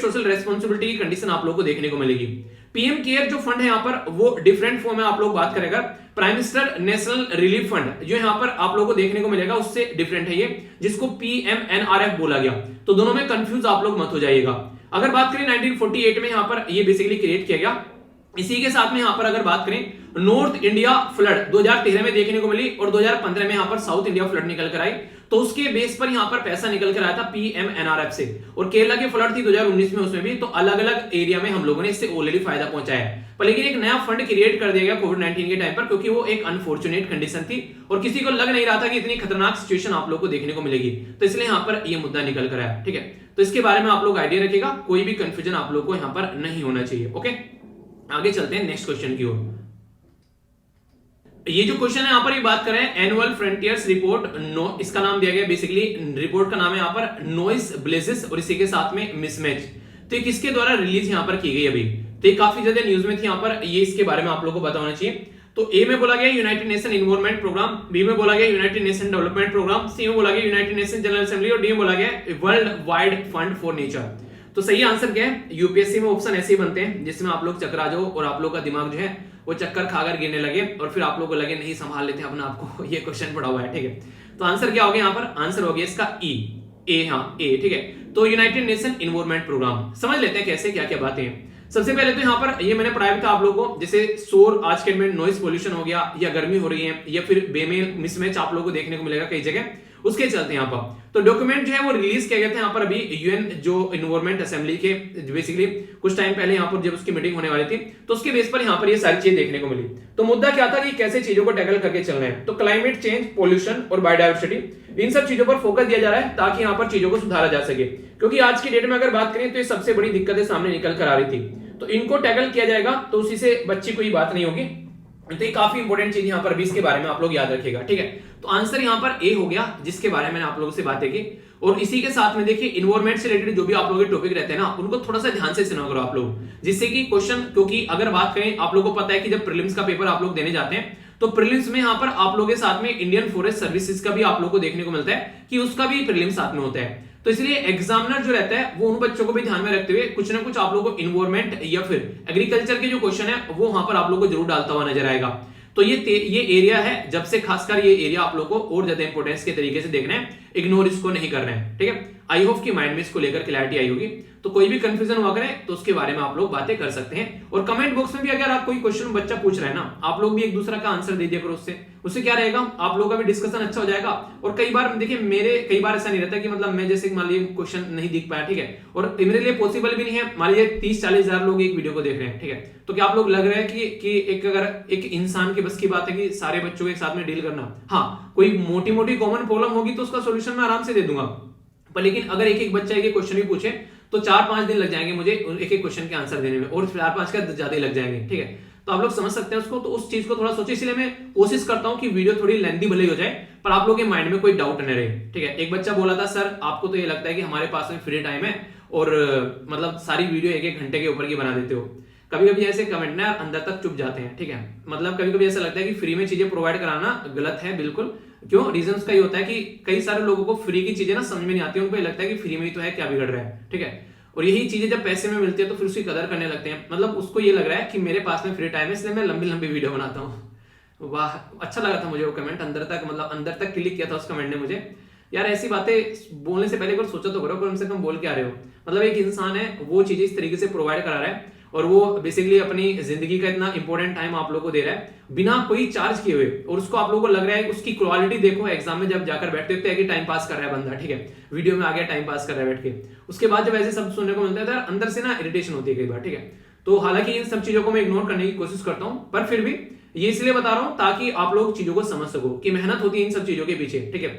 सोशल रेस्पॉन्सिबिलिटी की कंडीशन आप लोग को देखने को मिलेगी। पीएम केयर जो फंड है यहाँ पर वो डिफरेंट फॉर्म में आप लोग बात करेगा। Prime minister national relief fund जो यहाँ पर आप लोगों को देखने को मिलेगा उससे डिफरेंट है ये, जिसको PMNRF बोला गया। तो दोनों में कंफ्यूज आप लोग मत हो जाइएगा। अगर बात करें 1948 में यहाँ पर ये बेसिकली क्रिएट किया गया। इसी के साथ में यहाँ पर अगर बात करें नॉर्थ इंडिया फ्लड 2013 में देखने को मिली, और 2015 में यहाँ पर साउथ इंडिया फ्लड निकल कर आई, तो उसके बेस पर यहाँ पर पैसा निकल कर आया था PMNRF से। और केरला की फ्लड थी 2019 में, उसमें भी। तो अलग अलग एरिया में हम लोगों ने इससे ऑलरेडी फायदा पहुंचाया है। पर लेकिन एक नया फंड क्रिएट कर दिया गया कोविड-19 के टाइम पर, क्योंकि वो एक अनफॉर्चुनेट कंडीशन थी और किसी को लग नहीं रहा था कि इतनी खतरनाक सिचुएशन आप लोग को देखने को मिलेगी। तो इसलिए यहाँ पर ये मुद्दा निकल कर आया, ठीक है। तो इसके बारे में आप लोग आइडिया रखिएगा, कोई भी कंफ्यूजन आप लोग को यहाँ पर नहीं होना चाहिए, ओके। आगे चलते हैं नेक्स्ट क्वेश्चन की ओर। ये जो क्वेश्चन है यहाँ पर ये बात कर रहे हैं एनुअल फ्रंटियर्स रिपोर्ट, नो इसका नाम दिया गया बेसिकली, रिपोर्ट का नाम है यहाँ पर नॉइस ब्लेजेस और इसी के साथ में मिसमैच। तो ये किसके द्वारा रिलीज यहाँ पर की गई अभी, तो ये काफी ज्यादा न्यूज में थी यहाँ पर, ये इसके बारे में आप लोगों को पता होना चाहिए। तो ए में बोला गया United Nation Environment Programme, B में बोला गया United Nation Development Programme, C में बोला गया यूनाइटेड नेशन जनरल असेंबली और डी में बोला गया World Wide Fund for Nature. तो सही आंसर क्या है, यूपीएससी में ऑप्शन ऐसे ही बनते हैं जिसमें आप लोग चकरा जाओ और आप लोग का दिमाग जो है वो चक्कर खाकर गिरने लगे और फिर आप लोग को लगे नहीं संभाल लेते अपना आपको, ये क्वेश्चन पड़ा हुआ है, ठीक है। तो आंसर क्या हो गया यहाँ पर, आंसर हो गया इसका ई, ए, हाँ ए, ठीक है। तो यूनाइटेड नेशन इन्वायरमेंट प्रोग्राम समझ लेते हैं कैसे क्या क्या बातें हैं। सबसे पहले तो यहाँ पर ये मैंने पढ़ाया था आप लोगों को, जैसे शोर आज के में नॉइस पोल्यूशन हो गया या गर्मी हो रही है या फिर बेमेल मिसमैच आप लोगों को देखने को मिलेगा कई जगह, उसके चलते यहाँ पर तो डॉक्यूमेंट जो है वो रिलीज किया गया था यहाँ पर अभी यूएन जो इन्वायरमेंट असेंबली के बेसिकली कुछ टाइम पहले यहाँ पर जब उसकी मीटिंग होने वाली थी तो उसके बेस पर यहाँ पर ये सारी चीजें देखने को मिली। तो मुद्दा क्या था कि कैसे चीजों को टैकल करके चल रहे हैं, तो क्लाइमेट चेंज, पोल्यूशन और बायोडायवर्सिटी, इन सब चीजों पर फोकस दिया जा रहा है ताकि यहाँ पर चीजों को सुधारा जा सके, क्योंकि आज की डेट में अगर बात करें तो ये सबसे बड़ी दिक्कतें सामने निकल कर आ रही थी, तो इनको टैकल किया जाएगा तो उसी से बच्ची कोई बात नहीं होगी। तो ये काफी इंपॉर्टेंट चीज यहाँ पर भी इसके बारे में आप लोग याद रखिएगा, ठीक है। तो आंसर यहाँ पर ए हो गया जिसके बारे में मैंने आप लोगों से बातें की। और इसी के साथ में देखिए इन्वायरमेंट से रिलेटेड जो भी आप लोगों के टॉपिक रहते हैं ना उनको थोड़ा सा ध्यान से सुना करो आप लोग, जिससे कि क्वेश्चन, क्योंकि अगर बात करें आप लोगों को पता है कि जब प्रीलिम्स का पेपर आप लोग देने जाते हैं तो प्रीलिम्स में यहाँ पर आप लोगों के साथ में इंडियन फॉरेस्ट सर्विसेज का भी आप लोग को देखने को मिलता है कि उसका भी प्रीलिम्स साथ में होता है। तो इसलिए एग्जामिनर जो रहता है वो उन बच्चों को भी ध्यान में रखते हुए कुछ ना कुछ आप लोगों को इन्वायरमेंट या फिर एग्रीकल्चर के जो क्वेश्चन है वो वहां पर आप लोग को जरूर डालता हुआ नजर आएगा। तो ये एरिया है, जब से खासकर ये एरिया आप लोग को और ज्यादा इंपॉर्टेंस के तरीके से देखना है, इग्नोर इसको नहीं करना है, ठीक है। आई होप कि माइंड में इसको लेकर क्लैरिटी आई होगी। तो कोई भी कंफ्यूजन हुआ करे तो उसके बारे में आप लोग बातें कर सकते हैं, और कमेंट बॉक्स में भी अगर आप कोई क्वेश्चन बच्चा पूछ रहा है ना आप लोग भी एक दूसरा का आंसर दे दिया करो, उससे क्या रहेगा आप लोगों का भी डिस्कशन अच्छा हो जाएगा। और कई बार देखिए कई बार ऐसा नहीं रहता कि मतलब मैं जैसे मान लीजिए क्वेश्चन नहीं दिख पाया, ठीक है, और मेरे लिए पॉसिबल भी नहीं है, मान लीजिए 30-40 हजार लोग एक वीडियो को देख रहे हैं, ठीक है, तो क्या आप लोग लग रहा है कि एक अगर एक इंसान के बस की बात है कि सारे बच्चों के साथ में डील करना, हाँ कोई मोटी मोटी कॉमन प्रॉब्लम होगी तो उसका सोल्यूशन मैं आराम से दे दूंगा, पर लेकिन अगर एक एक बच्चा एक क्वेश्चन भी पूछे तो 4-5 दिन लग जाएंगे मुझे एक एक क्वेश्चन के आंसर देने में, और 4-5 का ज्यादा ही लग जाएंगे, ठीक है। तो आप लोग समझ सकते हैं उसको, तो उस चीज को थोड़ा सोचिए, इसलिए मैं कोशिश करता हूं कि वीडियो थोड़ी लेंथी भले ही हो जाए पर आप लोगों के माइंड में कोई डाउट न रहे, ठीक है। एक बच्चा बोला था सर आपको तो ये लगता है कि हमारे पास में फ्री टाइम है और मतलब सारी वीडियो 1-1 घंटे के ऊपर की बना देते हो। कभी कभी ऐसे कमेंट ना अंदर तक चुप जाते हैं, ठीक है, मतलब कभी कभी ऐसा लगता है कि फ्री में चीजें प्रोवाइड कराना गलत है, बिल्कुल। क्यों, रीजन उसका ये होता है कि कई सारे लोगों को फ्री की चीजें ना समझ में नहीं आती, उनको ये लगता है कि फ्री में ही तो है, क्या बिगड़ रहा है, ठीक है। और यही चीजें जब पैसे में मिलती है तो फिर उसकी कदर करने लगते हैं, मतलब उसको ये लग रहा है कि मेरे पास में फ्री टाइम है इसलिए मैं लंबी लंबी वीडियो बनाता हूँ। वाह, अच्छा लगा था मुझे वो कमेंट, अंदर तक मतलब अंदर तक क्लिक किया था उस कमेंट ने मुझे। यार ऐसी बातें बोलने से पहले एक बार सोचा तो करो, कम से कम बोल के आ रहे हो, मतलब एक इंसान है वो चीजें इस तरीके से प्रोवाइड करा रहा है और वो बेसिकली अपनी जिंदगी का इतना इंपॉर्टेंट टाइम आप लोगों को दे रहा है बिना कोई चार्ज किए हुए, और उसको आप लोगों को लग रहा है उसकी क्वालिटी देखो, एग्जाम में जब जाकर बैठते हो कि टाइम पास कर रहा है बंदा, ठीक है, वीडियो में आ गया टाइम पास कर रहा है बैठ के, उसके बाद जब ऐसे सब सुनने को मिलता है तो अंदर से ना इरिटेशन होती है कई बार, ठीक है। तो हालांकि इन सब चीजों को मैं इग्नोर करने की कोशिश करता हूं, पर फिर भी ये इसलिए बता रहा हूं ताकि आप लोग चीजों को समझ सको कि मेहनत होती है इन सब चीजों के पीछे, ठीक है,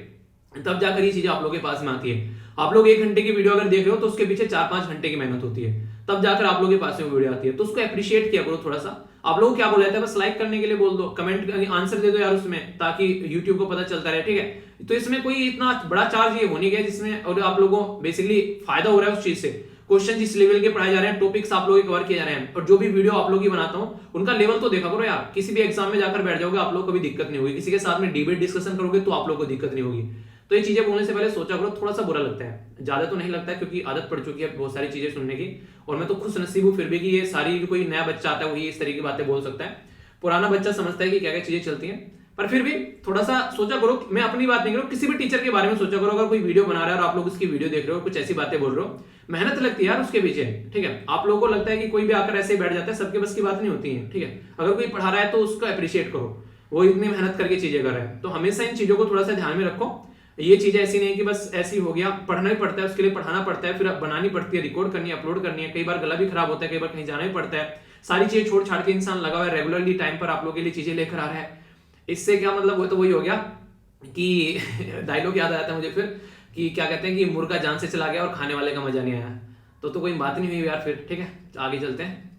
तब जाकर ये चीजें आप लोगों के पास में आती है। आप लोग 1 घंटे की वीडियो अगर देख रहे हो तो उसके पीछे 4-5 घंटे की मेहनत होती है, तब जाकर आप लोगों के पास में वीडियो आती है, तो उसको अप्रिशिएट किया करो थोड़ा सा। आप लोग क्या बोल रहे थे, बस लाइक करने के लिए बोल दो, कमेंट आंसर दे दो यार उसमें, ताकि यूट्यूब को पता चलता रहे, ठीक है। तो इसमें कोई इतना बड़ा चार्ज ये हो नहीं गया जिसमें और आप लोगों को बेसिकली फायदा हो रहा है उस चीज से। क्वेश्चन जिस लेवल के पढ़ाए जा रहे हैं, टॉपिक्स आप लोग कवर किए जा रहे हैं, और जो भी वीडियो आप लोग की बनाता हूं उनका लेवल तो देखा करो यार। किसी भी एग्जाम में जाकर बैठ जाओगे आप लोग को भी दिक्कत नहीं होगी, किसी के साथ में डिबेट डिस्कशन करोगे तो आप लोग को दिक्कत नहीं होगी। तो ये चीजें बोलने से पहले सोचा करो, थोड़ा सा बुरा लगता है, ज्यादा तो नहीं लगता है क्योंकि आदत पड़ चुकी है बहुत सारी चीजें सुनने की, और मैं तो खुश नसीब हूं फिर भी कि ये सारी कोई नया बच्चा आता है वही इस तरह की बातें बोल सकता है, पुराना बच्चा समझता है कि क्या क्या चीजें चलती हैं। पर फिर भी थोड़ा सा सोचा करो, मैं अपनी बात नहीं करूं, किसी भी टीचर के बारे में सोचा करो। अगर कोई वीडियो बना रहा है और आप लोग उसकी वीडियो देख रहे हो, कुछ ऐसी बातें बोल रहे हो, मेहनत लगती है यार उसके पीछे, ठीक है। आप लोगों को लगता है कि कोई भी आकर ऐसे बैठ जाता है, सबके बस की बात नहीं होती है, ठीक है। अगर कोई पढ़ा रहा है तो उसको अप्रिशिएट करो, वो इतनी मेहनत करके चीजें कर रहा है, तो हमेशा इन चीजों को थोड़ा सा ध्यान में रखो। ये चीजें ऐसी नहीं कि बस ऐसी हो गया, पढ़ना ही पड़ता है, उसके लिए पढ़ाना पड़ता है, फिर बनानी पड़ती है, रिकॉर्ड करनी है, अपलोड करनी है, कई बार गला भी खराब होता है, कई बार कहीं जाना ही पड़ता है, सारी चीजें छोड़ छाड़ के इंसान लगा हुआ है रेगुलरली टाइम पर आप लोगों के लिए चीजें लेकर आ रहा है। इससे क्या मतलब, वो तो वही हो गया कि डायलॉग याद आया था मुझे फिर कि क्या कहते हैं कि मुर्गा जान से चला गया और खाने वाले का मजा नहीं आया, तो कोई बात नहीं हुई यार फिर, ठीक है, आगे चलते हैं।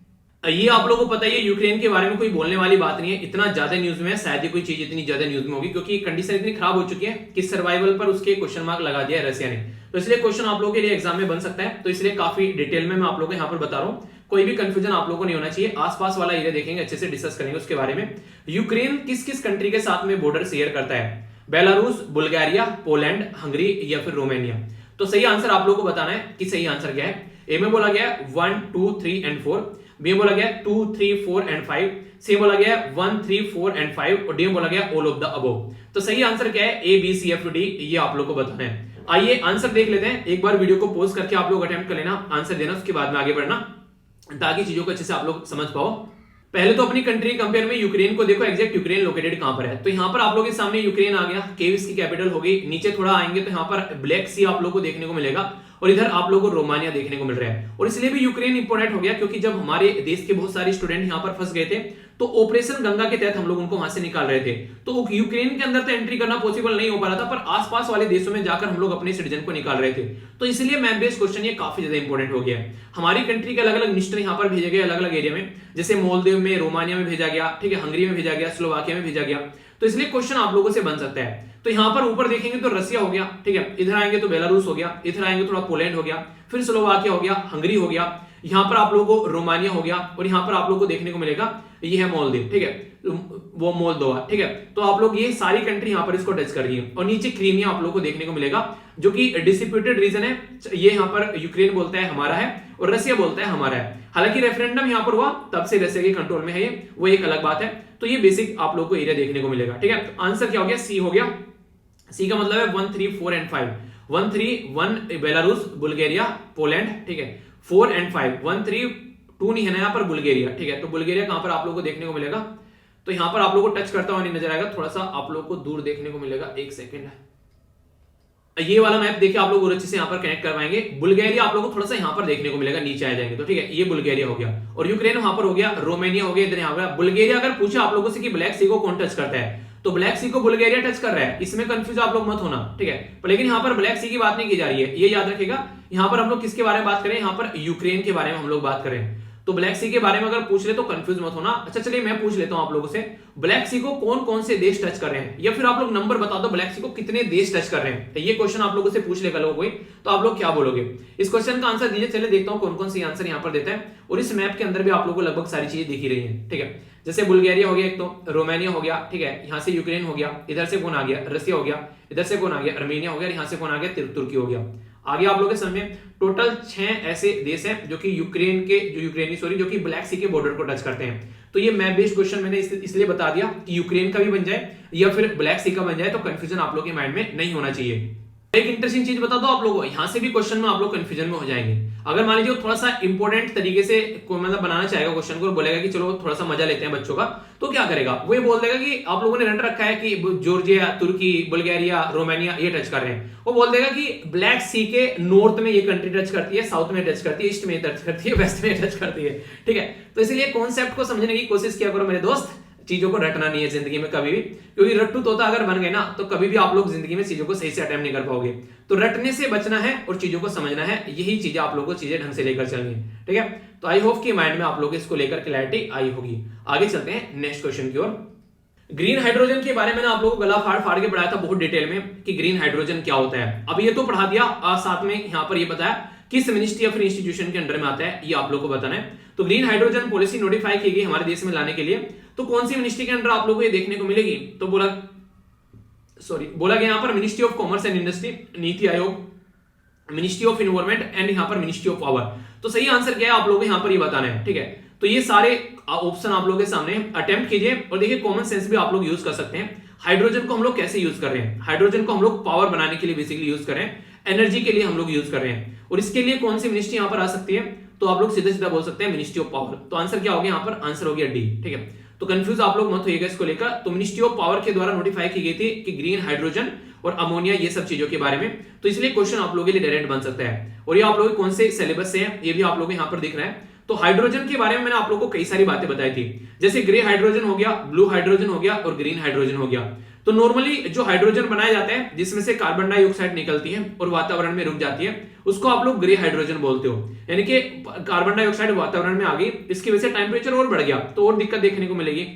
ये आप लोगों को पता ही है, यूक्रेन के बारे में कोई बोलने वाली बात नहीं है, इतना ज्यादा न्यूज में है, शायद ही कोई चीज इतनी ज्यादा न्यूज में होगी, क्योंकि कंडीशन इतनी खराब हो चुकी है कि सर्वाइवल पर उसके क्वेश्चन मार्क लगा दिया है रशिया ने। तो इसलिए क्वेश्चन आप लोगों के लिए एग्जाम में बन सकता है, तो इसलिए काफी डिटेल में मैं आप लोगों को यहाँ पर बता रहा हूँ, कोई भी कंफ्यूजन आप लोगों को नहीं होना चाहिए। आसपास वाला एरिया देखेंगे, अच्छे से डिस्कस करेंगे उसके बारे में। यूक्रेन किस किस कंट्री के साथ में बॉर्डर शेयर करता है? बेलारूस, बुल्गारिया, पोलैंड, हंगरी या फिर रोमानिया? तो सही आंसर आप लोगों को बताना है कि सही आंसर क्या है। ए में बोला गया है 1, 2, 3 एंड 4, बी में बोला गया 2, 3, 4 एंड 5, सी बोला गया 1, 3, 4 एंड 5 और डी में बोला गया ऑल ऑफ द अबव। तो सही आंसर क्या है? A, B, C, F, D, ये आप लोग को बताना है। आइए आंसर देख लेते हैं। एक बार वीडियो को पॉज करके आप लोग अटेम्प्ट कर लेना, आंसर देना, उसके बाद में आगे बढ़ना, ताकि चीजों को अच्छे से आप लोग समझ पाओ। पहले तो अपनी कंट्री कंपेयर में यूक्रेन को देखो, एग्जैक्ट यूक्रेन लोकेटेड कहां पर है। तो यहां पर आप लोगों के सामने यूक्रेन आ गया, कीव इसकी कैपिटल हो गई। नीचे थोड़ा आएंगे तो यहां पर ब्लैक सी आप लोगों को देखने को मिलेगा, और इधर आप लोगों को रोमानिया देखने को मिल रहा है। और इसलिए भी यूक्रेन इंपोर्टेंट हो गया, क्योंकि जब हमारे देश के बहुत सारे स्टूडेंट यहां पर फंस गए थे, तो ऑपरेशन गंगा के तहत हम लोग उनको वहां से निकाल रहे थे। तो यूक्रेन के अंदर तो एंट्री करना पॉसिबल नहीं हो पा रहा था, पर आसपास वाले देशों में जाकर हम लोग अपने सिटीजन को निकाल रहे थे। तो इसलिए मैप बेस्ड क्वेश्चन ये काफी ज्यादा इंपॉर्टेंट हो गया है। हमारी कंट्री के अलग अलग मिनिस्टर यहाँ पर भेजे गए अलग अलग एरिया में, जैसे मोलदेव में, रोमानिया में भेजा गया, ठीक है, हंगरी में भेजा गया, स्लोवाकिया में भेजा गया। तो इसलिए क्वेश्चन आप लोगों से बन सकता है। तो यहां पर ऊपर देखेंगे तो रसिया हो गया, ठीक है, इधर आएंगे तो बेलारूस हो गया, इधर आएंगे थोड़ा पोलैंड हो गया, फिर स्लोवाकिया हो गया, हंगरी हो गया, यहां पर आप लोगों को रोमानिया हो गया, और यहां पर आप लोगों को देखने को मिलेगा ये है मोलदेव, ठीक है, वो मोल्दोवा, ठीक है। तो आप लोग ये सारी कंट्री यहां पर इसको टच कर रही है, और नीचे क्रीमिया आप लोगों को देखने को मिलेगा, जो कि डिस्प्यूटेड रीजन है। ये यहां पर यूक्रेन बोलता है हमारा है, और रसिया बोलता है हमारा है। हालांकि रेफरेंडम यहां पर हुआ तब से रसिया के कंट्रोल में है ये, वो एक अलग बात है। तो ये बेसिक आप लोग को एरिया देखने को मिलेगा, ठीक है। तो आंसर क्या हो गया? सी हो गया। सी का मतलब है 1, 3, 4 एंड 5। 1, 3, 1 बेलारूस, बुल्गारिया, पोलैंड, ठीक है। 4 एंड 5, 1, 3, 2 नहीं है ना यहाँ पर, बुल्गारिया, ठीक है। तो बुल्गारिया कहां पर आप लोगों को देखने को मिलेगा? तो यहां पर आप लोगों को टच करता हुआ नहीं नजर आएगा, थोड़ा सा आप लोगों को दूर देखने को मिलेगा। एक सेकेंड, ये वाला मैप देखिए आप लोग और अच्छे से यहाँ पर कनेक्ट करवाएंगे। बुल्गारिया आप लोगों को थोड़ा सा यहाँ पर देखने को मिलेगा, नीचे आ जाएंगे तो, ठीक है। ये बुल्गारिया हो गया, और यूक्रेन वहां पर हो गया, रोमानिया हो गया, इधर यहाँ पर बुल्गारिया। अगर पूछे आप लोगों से कि ब्लैक सी को कौन टच करता है, तो ब्लैक सी को बुल्गारिया टच कर रहा है, इसमें कंफ्यूज आप लोग मत होना, ठीक है। लेकिन यहाँ पर ब्लैक सी की बात नहीं की जा रही है, ये याद रखेगा। यहाँ पर हम लोग किसके बारे में बात करें? यहाँ पर यूक्रेन के बारे में हम लोग बात करें। तो ब्लैक सी के बारे में अगर पूछ ले तो कंफ्यूज मत होना। अच्छा चलिए मैं पूछ लेता हूं आप लोगों से, ब्लैक सी को कौन कौन से देश टच कर रहे हैं, या फिर आप लोग नंबर बता दो ब्लैक सी को कितने देश टच कर रहे हैं। तो ये क्वेश्चन आप लोगों से पूछ लेगा लोग कोई, तो आप लोग क्या बोलोगे? इस क्वेश्चन का आंसर दीजिए। चलिए देखता हूं कौन कौन सी आंसर यहां पर देता है। और इस मैप के अंदर भी आप लोगों को लगभग सारी चीजें दिख ही रही है, ठीक है। जैसे बुल्गारिया हो गया, एक तो रोमानिया हो गया, ठीक है, यहां से यूक्रेन हो गया, इधर से कौन आ गया? रसिया हो गया, इधर से कौन आ गया? अर्मेनिया हो गया, यहां से कौन आ गया? तुर्की हो गया। आगे आप लोगों के सामने टोटल 6 ऐसे देश हैं जो कि जो कि ब्लैक सी के बॉर्डर को टच करते हैं। तो ये मैप बेस्ड क्वेश्चन मैंने इसलिए बता दिया कि यूक्रेन का भी बन जाए या फिर ब्लैक सी का बन जाए, तो कंफ्यूजन आप लोग के माइंड में नहीं होना चाहिए। एक इंटरेस्टिंग चीज बता दो आप लोगों को, यहां से भी क्वेश्चन में आप लोग कंफ्यूजन में हो जाएंगे। अगर मान लीजिए थोड़ा सा इंपॉर्टेंट तरीके से मतलब बनाना चाहेगा क्वेश्चन को, और बोलेगा कि चलो थोड़ा सा मजा लेते हैं बच्चों का, तो क्या करेगा? वो ये बोल देगा कि आप लोगों ने रट रखा है कि जॉर्जिया, तुर्की, बुल्गारिया, रोमानिया ये टच कर रहे हैं। वो बोल देगा कि ब्लैक सी के नॉर्थ में ये कंट्री टच करती है, साउथ में टच करती है, ईस्ट में टच करती है, वेस्ट में टच करती है, ठीक है। तो इसलिए कॉन्सेप्ट को समझने की कोशिश किया करो मेरे दोस्त, चीजों को रटना नहीं है जिंदगी में कभी भी, क्योंकि रट्टू तोता अगर बन गए ना तो कभी भी आप लोग जिंदगी में चीजों को सही से अटेम्प्ट नहीं कर पाओगे। तो रटने से बचना है और चीजों को समझना है, यही चीजें आप लोगों को चीजें ढंग से लेकर चलनी है, ठीक है। तो आई होप कि माइंड में आप लोग इसको लेकर क्लैरिटी आई होगी। आगे चलते हैं नेक्स्ट क्वेश्चन की ओर। ग्रीन हाइड्रोजन के बारे में ना आप लोगों को गला फाड़ फाड़ के पढ़ाया था बहुत डिटेल में कि ग्रीन हाइड्रोजन क्या होता है। अब ये तो पढ़ा दिया, साथ में यहाँ पर ये बताया किस मिनिस्ट्री या फिर इंस्टीट्यूशन के अंडर में आता है, ये आप लोग को बताना है। तो ग्रीन हाइड्रोजन पॉलिसी नोटिफाई की गई हमारे देश में लाने के लिए, तो कौन सी मिनिस्ट्री के अंडर आप लोगों को ये देखने को मिलेगी? तो बोला गया यहाँ पर ministry of commerce and industry, NITI Aayog, ministry of environment and यहाँ पर मिनिस्ट्री ऑफ पावर। तो सही आंसर क्या है आप लोगों को यहाँ पर ये बताना है, ठीक है। तो ये सारे ऑप्शन आप लोगों के सामने अटेम्प्ट कीजिए, और देखिए कॉमन सेंस भी आप लोग यूज कर सकते हैं। हाइड्रोजन को हम लोग कैसे यूज कर रहे हैं? हाइड्रोजन को हम लोग पावर बनाने के लिए बेसिकली यूज कर रहे हैं, एनर्जी के लिए हम लोग यूज कर रहे हैं। और इसके लिए कौन सी मिनिस्ट्री यहाँ पर आ सकती है? तो आप लोग सीधा सीधा बोल सकते हैं मिनिस्ट्री ऑफ पावर। तो आंसर क्या हो गया यहाँ पर? आंसर हो गया डी, ठीक है। तो कंफ्यूज आप लोग मत होइएगा इसको लेकर। तो मिनिस्ट्री ऑफ पावर के द्वारा नोटिफाई की गई थी कि ग्रीन हाइड्रोजन और अमोनिया ये सब चीजों के बारे में, तो इसलिए क्वेश्चन आप लोगों के लिए डायरेक्ट बन सकता है। और ये आप लोग कौन से सिलेबस से है ये भी आप लोग यहाँ पर दिख रहा है। तो हाइड्रोजन के बारे में मैंने आप लोगों को कई सारी बातें बताई थी, जैसे ग्रे हाइड्रोजन हो गया, ब्लू हाइड्रोजन हो गया और ग्रीन हाइड्रोजन हो गया। तो नॉर्मली जो हाइड्रोजन बनाया जाता है जिसमें से कार्बन डाइऑक्साइड निकलती है और वातावरण में रुक जाती है, उसको आप लोग ग्रे हाइड्रोजन बोलते हो। यानी कि कार्बन डाइऑक्साइड वातावरण में आ गई, इसकी वजह से टेम्परेचर और बढ़ गया तो और दिक्कत देखने को मिलेगी।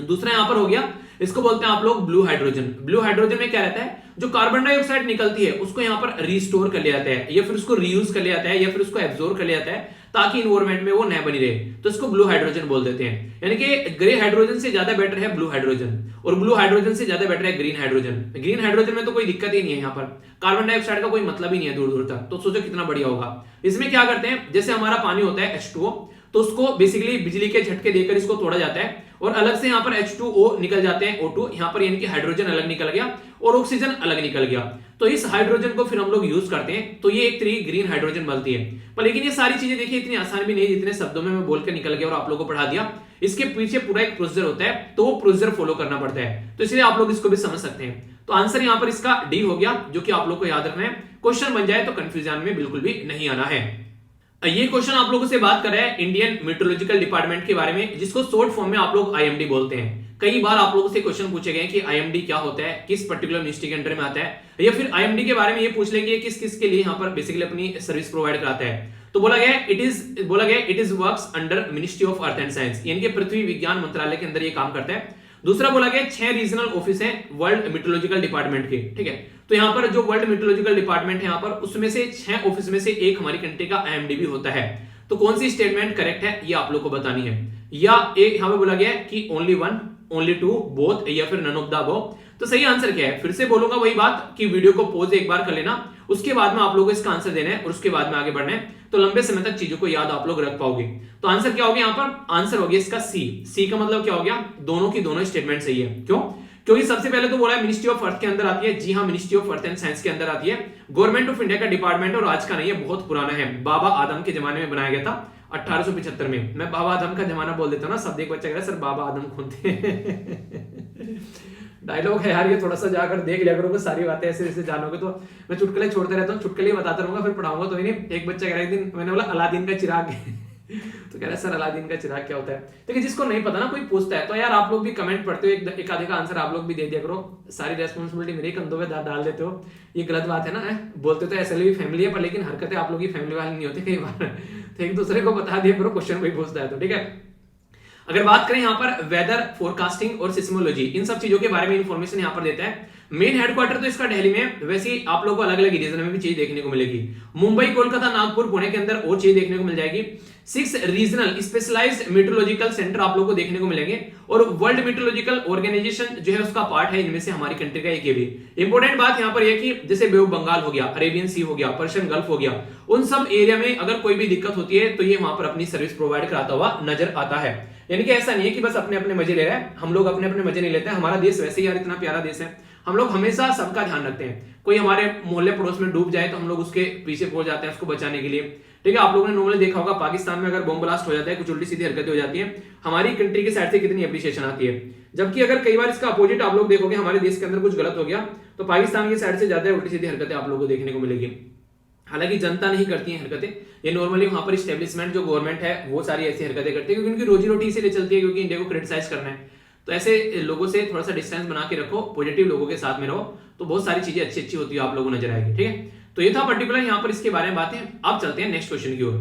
दूसरा यहां पर हो गया, इसको बोलते हैं आप लोग ब्लू हाइड्रोजन। ब्लू हाइड्रोजन में क्या रहता है, जो कार्बन डाइऑक्साइड निकलती है उसको यहां पर रिस्टोर कर लिया जाता है या फिर उसको रीयूज कर लिया जाता है या फिर उसको एब्जॉर्ब कर लिया जाता है ताकि इन्वायरमेंट में वो न बनी रहे, तो इसको ब्लू हाइड्रोजन बोल देते हैं। यानी कि ग्रे हाइड्रोजन से ज्यादा बेटर है ब्लू हाइड्रोजन और ब्लू हाइड्रोजन से ज्यादा बेटर है ग्रीन हाइड्रोजन। ग्रीन हाइड्रोजन में तो कोई दिक्कत ही नहीं है, यहाँ पर कार्बन डाइऑक्साइड का कोई मतलब ही नहीं है दूर दूर तक, तो सोचो कितना बढ़िया होगा। इसमें क्या करते हैं, जैसे हमारा पानी होता है H2O, तो उसको बेसिकली बिजली के झटके देकर इसको तोड़ा जाता है और अलग से यहाँ पर H2O निकल जाते हैं, O2 यहाँ पर, यानी कि हाइड्रोजन अलग निकल गया और ऑक्सीजन अलग निकल गया। तो इस हाइड्रोजन को फिर हम लोग यूज करते हैं, तो ये एक तरीके ग्रीन हाइड्रोजन बनती है। पर लेकिन ये सारी चीजें देखिए इतनी आसान भी नहीं है जितने शब्दों में मैं बोलकर निकल गया और आप लोगों को पढ़ा दिया। इसके पीछे पूरा एक प्रोसीजर होता है, तो वो प्रोसीजर फॉलो करना पड़ता है, तो इसलिए आप लोग इसको भी समझ सकते हैं। तो आंसर यहाँ पर इसका डी हो गया, जो कि आप लोग को याद रखना है। क्वेश्चन बन जाए तो कंफ्यूजन में बिल्कुल भी नहीं आना है। ये क्वेश्चन आप लोगों से बात कर रहा है इंडियन मेट्रोलॉजिकल डिपार्टमेंट के बारे में, जिसको शॉर्ट फॉर्म में आप लोग IMD बोलते हैं। कई बार आप लोगों से क्वेश्चन पूछे गए कि IMD क्या होता है, किस पर्टिकुलर मिनिस्ट्री के अंडर में आता है, या फिर IMD के बारे में ये पूछ लेंगे किस किस के लिए यहाँ पर बेसिकली अपनी सर्विस प्रोवाइड कराता है। तो बोला गया it is works under ministry of earth and science, यानी कि पृथ्वी विज्ञान मंत्रालय के अंदर ये काम करता है। दूसरा बोला गया 6 रीजनल ऑफिस हैं वर्ल्ड मेट्रोलॉजिकल डिपार्टमेंट के, ठीक है। तो यहाँ पर जो वर्ल्ड मेट्रोलॉजिकल डिपार्टमेंट है यहाँ पर, उसमें से 6 ऑफिस में से एक हमारी कंट्री का IMD भी होता है। तो कौन सी स्टेटमेंट करेक्ट है ये आप लोग को बतानी है, या एक यहाँ पे बोला गया है कि only one, only two, both, या फिर नन ऑफ द अबव। तो सही आंसर क्या है, फिर से बोलूंगा वही बात कि वीडियो को पॉज एक बार कर लेना, उसके बाद में आप लोगों को इसका आंसर देना है और उसके बाद में आगे बढ़ना है, तो लंबे समय तक चीजों को याद आप लोग रख पाओगे। तो आंसर क्या हो गया यहाँ पर, आंसर हो गया इसका सी का मतलब क्या हो गया, दोनों की दोनों स्टेटमेंट सही है। क्यों, क्योंकि सबसे पहले तो बोला है मिनिस्ट्री ऑफ अर्थ के अंदर आती है, जी हाँ ministry of earth and science के अंदर आती है। गवर्नमेंट ऑफ इंडिया का डिपार्टमेंट और आज का नहीं है, बहुत पुराना है, बाबा आदम के जमाने में बनाया गया था 1875 में। मैं बाबा आदम का जमाना बोल देता हूँ ना, सब एक बच्चा कह रहा है सर बाबा आदम कौन थे डायलॉग है यार ये, थोड़ा सा जाकर देख लिया करोगे, सारी बातें ऐसे ऐसे जानोगे तो। मैं चुटकुले छोड़ते रहता हूँ, चुटकुले बताता रहूंगा, फिर पढ़ाऊंगा तो नहीं। एक बच्चा कह रहा है एक दिन, मैंने बोला अलादीन का चिराग तो कह रहा है सर अलादीन का चिराग क्या होता है। देखिए जिसको नहीं पता ना कोई पूछता है तो यार आप लोग भी कमेंट पढ़ते हो, एक आधे का आंसर आप लोग भी दे दिया करो, सारी रेस्पॉन्सिबिलिटी मेरे कंधों पे डाल देते हो, ये गलत बात है ना। बोलते तो ऐसे भी फैमिली है पर लेकिन हरकतें आप लोग की फैमिली वाली नहीं होती कई बार तो एक दूसरे को बता दिया करो, क्वेश्चन कोई पूछता है तो, ठीक है। अगर बात करें यहाँ पर वेदर फोरकास्टिंग और सिस्मोलॉजी, इन सब चीजों के बारे में इंफॉर्मेशन यहाँ पर देता है। मेन हेडक्वार्टर तो इसका दिल्ली में, वैसे ही आप लोगों को अलग अलग रीजन में भी चीज देखने को मिलेगी। मुंबई, कोलकाता, नागपुर, पुणे के अंदर और चीज देखने को मिल जाएगी। 6 रीजनल स्पेशलाइज्ड मेट्रोलॉजिकल सेंटर आप लोगों को देखने को मिलेंगे और वर्ल्ड मेट्रोलॉजिकल ऑर्गेनाइजेशन जो है उसका पार्ट है, इनमें से हमारी कंट्री का एक ये भी इंपॉर्टेंट बात यहाँ पर यह कि जैसे बे ऑफ बंगाल हो गया, अरेबियन सी हो गया, पर्शियन गल्फ हो गया, उन सब एरिया में अगर कोई भी दिक्कत होती है तो ये वहां पर अपनी सर्विस प्रोवाइड कराता हुआ नजर आता है। यानी कि ऐसा नहीं है कि बस अपने अपने मजे ले रहे हैं, हम लोग अपने अपने मजे नहीं लेते हैं। हमारा देश वैसे ही यार इतना प्यारा देश है, हम लोग हमेशा सबका ध्यान रखते हैं। कोई हमारे मोहल्ले पड़ोस में डूब जाए तो हम लोग उसके पीछे पहुंच जाते हैं उसको बचाने के लिए, ठीक है। आप लोगों ने नॉर्मली देखा होगा पाकिस्तान में अगर बॉम्ब ब्लास्ट हो जाता है, कुछ उल्टी सीधी हरकतें हो जाती हैं, हमारी कंट्री की साइड से कितनी एप्रिसिएशन आती है। जबकि अगर कई बार इसका अपोजिट आप लोग देखोगे, हमारे देश के अंदर कुछ गलत हो गया तो पाकिस्तान की साइड से ज्यादा उल्टी सीधी हरकतें आप लोगों को देखने को मिलेगी। हालांकि जनता नहीं करती है हरकतें, ये नॉर्मली वहां पर स्टैब्लिशमेंट जो गवर्नमेंट है वो सारी ऐसी हरकतें करती है क्योंकि उनकी रोजी रोटी इसीलिए चलती है क्योंकि इंडिया को क्रिटिसाइज करना है। तो ऐसे लोगों से थोड़ा सा डिस्टेंस बना के रखो, पॉजिटिव लोगों के साथ में रहो, तो बहुत सारी चीजें अच्छी अच्छी होती है आप लोगों को नजर आएगी, ठीक है। तो ये था पर्टिकुलर यहाँ पर इसके बारे में बातें। अब चलते हैं नेक्स्ट क्वेश्चन की ओर।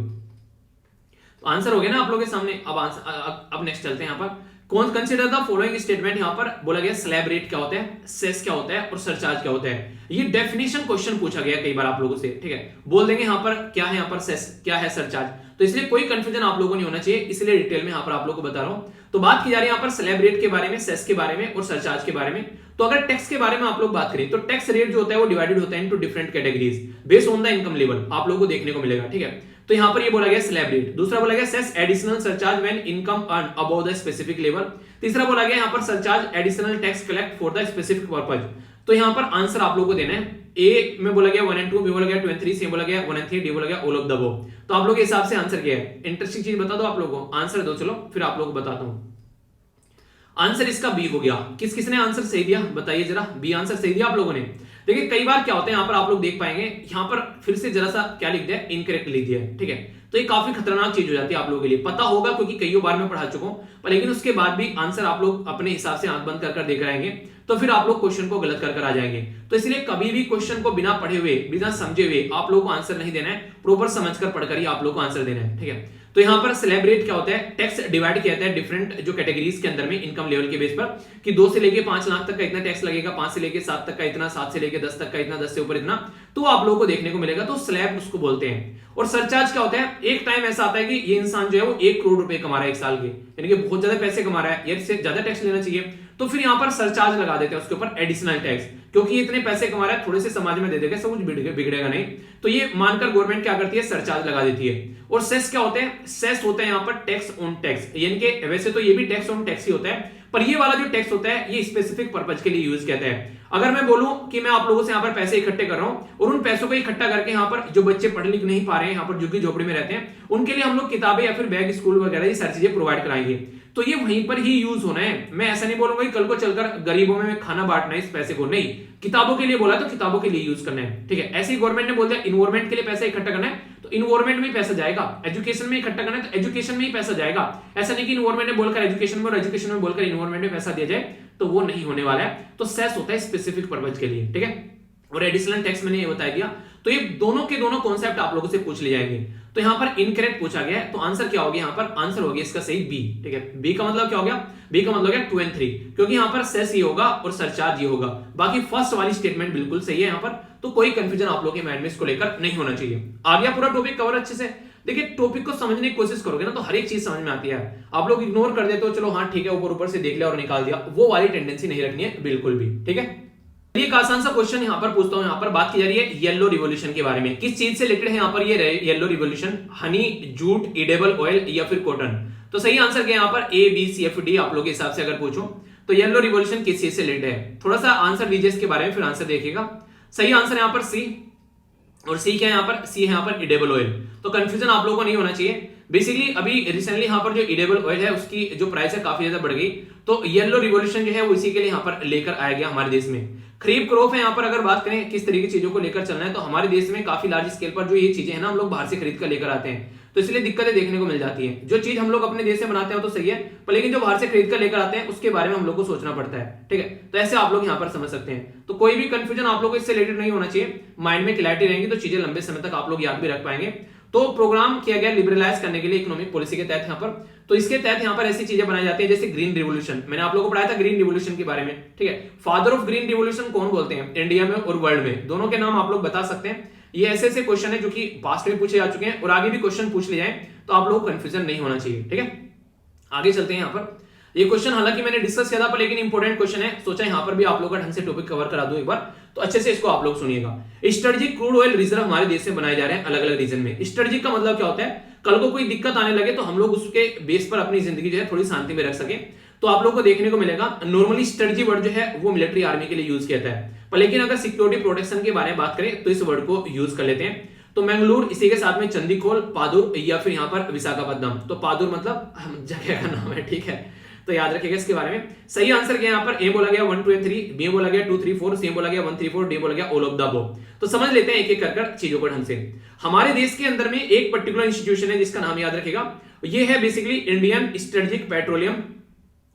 तो आंसर हो गया ना आप लोगों के सामने। अब नेक्स्ट चलते हैं यहाँ पर, कौन कंसीडर द फॉलोइंग स्टेटमेंट। यहाँ पर बोला गया स्लैब रेट क्या होता है, सेस क्या होता है और सरचार्ज क्या होता है। ये डेफिनेशन क्वेश्चन पूछा गया कई बार आप लोगों से, ठीक है। बोल देंगे यहाँ पर क्या है, यहाँ पर सेस क्या है, सरचार्ज, तो इसलिए कोई कंफ्यूजन आप लोगों को नहीं होना चाहिए, इसलिए डिटेल में यहाँ पर आप लोगों को बता रहा हूँ। तो बात की जा रही है यहाँ पर स्लैब रेट के बारे में, सेस के बारे में और सरचार्ज के बारे में। तो अगर टैक्स के बारे में आप लोग बात करें तो टैक्स रेट जो होता है वो डिवाइडेड होता है into different categories based on the income level, आप लोगों को देखने को मिलेगा, ठीक है। तो यहाँ पर ये बोला गया स्लैब रेट। दूसरा बोला गया cess additional surcharge when income earn above the specific level. तीसरा बोला गया यहाँ पर surcharge additional tax collect for the specific purpose. तो यहाँ पर आंसर आप लोगों को देना है। ए में बोला गया 1 and 2, बी बोला गया 2 and 3, सी बोला गया 1 and 3, डी बोला गया ऑल ऑफ द अबव। तो आप लोग के हिसाब से आंसर क्या है, इंटरेस्टिंग चीज बता दो आप लोगों को, आंसर दो, चलो फिर आप लोगों को बताता हूं। आंसर इसका बी हो गया। किस किसने आंसर सही दिया बताइए जरा, बी आंसर सही दिया आप लोगों ने। देखिए कई बार क्या होता है यहाँ पर आप लोग देख पाएंगे, यहाँ पर फिर से जरा सा क्या लिख दिया, इनकरेक्ट लिख दिया है, ठीक है। तो ये काफी खतरनाक चीज हो जाती है आप लोगों के लिए, पता होगा क्योंकि कई बार मैं पढ़ा चुका हूं, पर लेकिन उसके बाद भी आंसर आप लोग अपने हिसाब से आंख बंद कर देख रहेंगे। तो फिर आप लोग क्वेश्चन को गलत कर आ जाएंगे। तो इसलिए कभी भी क्वेश्चन को बिना पढ़े हुए, बिना समझे हुए आप लोगों को आंसर नहीं देना है, प्रॉपर समझकर पढ़कर ही आप लोग को आंसर देना है, ठीक है। तो यहां पर स्लैब रेट क्या होता है, टैक्स डिवाइड किया जाता है डिफरेंट जो कैटेगरीज के अंदर में इनकम लेवल के बेस पर, कि 2 से लेके 5 लाख तक का इतना टैक्स लगेगा, 5 से लेके 7 तक का इतना, 7 से लेके 10 तक का इतना, 10 से ऊपर इतना, तो आप लोगों को देखने को मिलेगा। तो स्लैब उसको बोलते हैं। और सरचार्ज क्या होता है, एक टाइम ऐसा आता है कि ये इंसान जो है वो 1 करोड़ रुपए कमा रहा है एक साल के, यानी कि बहुत ज्यादा पैसे कमा रहा है, या इससे ज्यादा टैक्स लेना चाहिए, तो फिर यहां पर सरचार्ज लगा देते हैं उसके ऊपर, एडिशनल टैक्स, क्योंकि ये इतने पैसे कमा रहा है, थोड़े से समाज में दे देगा, सब कुछ बिगड़ेगा नहीं, तो ये मानकर गवर्नमेंट क्या करती है, सरचार्ज लगा देती है। और सेस क्या होते हैं, सेस होते हैं यहां पर टैक्स ऑन टैक्स, यानी कि वैसे तो ये भी टैक्स ऑन टैक्स ही होता है, पर ये वाला जो टैक्स होता है ये स्पेसिफिक पर्पज के लिए यूज किया है। अगर मैं बोलूं कि मैं आप लोगों से यहां पर पैसे इकट्ठे कर रहा हूं और उन पैसों को इकट्ठा करके यहां पर जो बच्चे पढ़ लिख नहीं पा रहे हैं, यहां पर झुग्गी झोपड़ी में रहते हैं, उनके लिए हम लोग किताबें या फिर बैग, स्कूल वगैरह ये सारी चीजें प्रोवाइड कराएंगे, तो ये वहीं पर ही यूज होना है। मैं ऐसा नहीं बोलूंगा कि कल को चलकर गरीबों में खाना बांटना है इस पैसे को, नहीं, किताबों के लिए बोला तो किताबों के लिए यूज करना है, ठीक है। ऐसे ही गवर्नमेंट ने बोल दिया इन्वायरमेंट के लिए पैसा इकट्ठा करना है, तो इन्वायरमेंट में ही पैसा जाएगा, एजुकेशन में इकट्ठा करना है तो एजुकेशन में ही पैसा जाएगा। ऐसा नहीं कि इन्वायरमेंट में बोलकर एजुकेशन में और एजुकेशन में बोलकर इन्वायरमेंट में पैसा दिया जाए, तो वो नहीं होने वाला है। तो सेस होता है स्पेसिफिक पर्पज के लिए, ठीक है। और एडिशनल टैक्स मैंने ये बता दिया। तो ये दोनों के दोनों कॉन्सेप्ट आप लोगों से पूछ लिए जाएंगे। तो यहां पर इनकरेक्ट पूछा गया है, तो आंसर क्या हो गया, यहां पर आंसर हो गया इसका सही बी, ठीक है। बी का मतलब क्या हो गया, बी का मतलब हो गया 2 और 3, क्योंकि यहां पर सेस ये होगा और सरचार्ज ये होगा। बाकी फर्स्ट वाली स्टेटमेंट बिल्कुल सही है यहां पर, तो कोई कंफ्यूजन आप लोगों के माइंड में इसको लेकर नहीं होना चाहिए। आ गया पूरा टॉपिक कवर अच्छे से। देखिए टॉपिक को समझने की कोशिश करोगे ना तो हर एक चीज समझ में आती है। आप लोग इग्नोर कर देते हो, चलो हाँ ठीक है ऊपर ऊपर से देख लिया और निकाल दिया, वो वाली टेंडेंसी नहीं रखनी है बिल्कुल भी, ठीक है। एक आसान सा क्वेश्चन यहां पर पूछता हूं, यहां पर बात की जा रही है येलो रिवॉल्यूशन के बारे में। किस चीज से रिलेटेड है यहां पर ये yellow revolution, Honey, jute, edible oil या फिर कॉटन। तो सही आंसर क्या है यहां पर A B C F D, आप लोग के हिसाब से अगर पूछो तो येलो रिवॉल्यूशन किस चीज से रिलेटेड है, थोड़ा सा आंसर दीजिए इसके बारे में, फिर आंसर देखिएगा। सही आंसर यहां पर सी, और सी क्या है यहां पर, सी है यहां पर एडिबल ऑयल। तो कंफ्यूजन आप लोगों को नहीं होना चाहिए। बेसिकली अभी रिसेंटली यहां पर जो एडिबल ऑयल है उसकी जो प्राइस है काफी ज्यादा बढ़ गई, तो येलो रिवॉल्यूशन जो है वो इसी के लिए यहां पर लेकर आया गया हमारे देश में। खरीफ क्रॉप है, यहाँ पर अगर बात करें किस तरीके की चीजों को लेकर चलना है, तो हमारे देश में काफी लार्ज स्केल पर जो ये चीजें हैं ना हम लोग बाहर से खरीद कर लेकर आते हैं, तो इसलिए दिक्कतें देखने को मिल जाती हैं। जो चीज हम लोग अपने देश में बनाते हैं तो सही है, पर लेकिन जो बाहर से खरीद कर लेकर आते हैं उसके बारे में हम लोग को सोचना पड़ता है, ठीक है। तो ऐसे आप लोग यहाँ पर समझ सकते हैं। तो कोई भी कंफ्यूजन आप लोग को इससे रिलेटेड नहीं होना चाहिए, माइंड में क्लैरिटी रहेंगी तो चीजें लंबे समय तक आप लोग याद भी रख पाएंगे। तो प्रोग्राम किया गया लिबरलाइज करने के लिए इकोनॉमिक पॉलिसी के तहत यहाँ पर, तो इसके तहत यहाँ पर ऐसी चीजें बनाई जाती है जैसे ग्रीन रिवोल्यूशन। मैंने आप लोगों को पढ़ाया था ग्रीन रिवोल्यूशन के बारे में, ठीक है। फादर ऑफ ग्रीन रिवोल्यूशन कौन बोलते हैं इंडिया में और वर्ल्ड में, दोनों के नाम आप लोग बता सकते हैं। ये ऐसे ऐसे क्वेश्चन है जो कि पास्ट में पूछे जा चुके हैं और आगे भी क्वेश्चन पूछ ले जाए, तो आप लोगों को कंफ्यूजन नहीं होना चाहिए, ठीक है। आगे चलते हैं यहाँ पर। ये क्वेश्चन हालांकि मैंने डिस्कस किया था पर लेकिन इंपॉर्टेंट क्वेश्चन है, सोचा यहाँ पर भी आप लोगों का ढंग से टॉपिक कवर करा दूं एक बार, तो अच्छे से इसको आप लोग सुनिएगा। स्ट्रेटेजिक क्रूड ऑयल रिजर्व हमारे देश में बनाए जा रहे हैं अलग अलग रीजन में। स्ट्रेटेजिक का मतलब क्या होता है, कल को कोई दिक्कत आने लगे तो हम लोग उसके बेस पर अपनी जिंदगी जो है थोड़ी शांति में रख सके। तो आप लोग को देखने को मिलेगा नॉर्मली स्ट्रेटजी वर्ड जो है वो मिलिट्री आर्मी के लिए यूज किया जाता है, पर लेकिन अगर सिक्योरिटी प्रोटेक्शन के बारे में बात करें तो इस वर्ड को यूज कर लेते हैं। तो मंगलूर, इसी के साथ में चंदीखोल, पादुर या फिर यहाँ पर विशाखापट्टनम। तो पादुर मतलब जगह का नाम है, ठीक है, तो याद रखिएगा इसके बारे में। सही आंसर क्या यहाँ पर, ए बोला गया 1 2 3, बी बोला गया 2 3 4, सी बोला गया 1 3 4, डी बोला गया ऑल ऑफ द अबव। तो समझ लेते हैं एक एक कर चीजों को ढंग से। हमारे देश के अंदर में एक पर्टिकुलर इंस्टीट्यूशन है जिसका नाम याद रखिएगा, ये है basically Indian strategic petroleum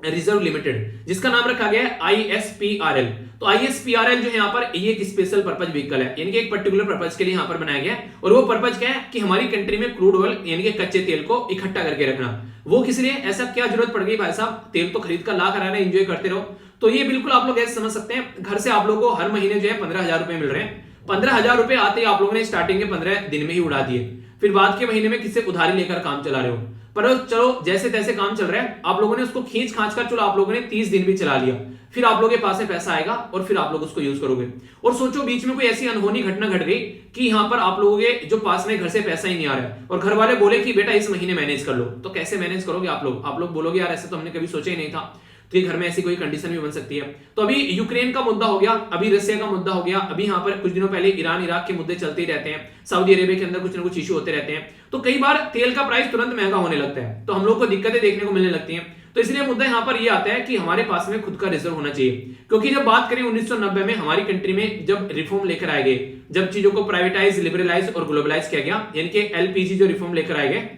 reserve limited, जिसका नाम रखा गया है ISPRL। तो ISPRL जो है यहाँ पर ये एक स्पेशल पर्पज व्हीकल है, यानी कि एक पर्टिकुलर पर्पज के लिए यहाँ पर बनाया गया है। और वो पर्पज क्या है कि हमारी कंट्री में क्रूड ऑयल यानी कि कच्चे तेल को इकट्ठा करके रखना। वो किस लिए, ऐसा क्या जरूरत पड़ गई भाई साहब, तेल तो खरीद कर ला कर आना, एंजॉय करते रहो। तो ये बिल्कुल आप लोग ऐसे समझ सकते हैं, घर से आप लोग को हर महीने जो है 15,000 रुपए मिल रहे हैं। 15,000 रुपए आते ही आप लोगों ने स्टार्टिंग के 15 दिन में ही उड़ा दिए, फिर बाद के महीने में किससे उधारी लेकर काम चला रहे हो। पर चलो जैसे तैसे काम चल रहा है, आप लोगों ने उसको खींच खांच कर चलो आप लोगों ने 30 दिन भी चला लिया, फिर आप लोगों के पास में पैसा आएगा और फिर आप लोग उसको यूज करोगे। और सोचो बीच में कोई ऐसी अनहोनी घटना घट गई कि यहाँ पर आप लोगों के जो पास में घर से पैसा ही नहीं आ रहा है और घर वाले बोले कि बेटा इस महीने मैनेज कर लो, तो कैसे मैनेज करोगे आप लोग। आप लोग बोलोगे यार ऐसे तो हमने कभी सोचा ही नहीं था, तो घर में ऐसी कोई कंडीशन भी बन सकती है। तो अभी यूक्रेन का मुद्दा हो गया, अभी रशिया का मुद्दा हो गया, अभी यहाँ पर कुछ दिनों पहले ईरान इराक के मुद्दे चलते ही रहते हैं, सऊदी अरेबिया के अंदर कुछ ना कुछ इशू होते रहते हैं। तो कई बार तेल का प्राइस तुरंत महंगा होने लगता है, तो हम लोग को दिक्कतें देखने को मिलने लगती हैं। तो इसलिए मुद्दा यहाँ पर यह आता है कि हमारे पास में खुद का रिजर्व होना चाहिए। क्योंकि जब बात करें 1990 में हमारी कंट्री में जब रिफॉर्म लेकर आए गए, जब चीजों को प्राइवेटाइज, लिबरलाइज और ग्लोबलाइज किया गया, यानी कि LPG जो रिफॉर्म लेकर आए गए,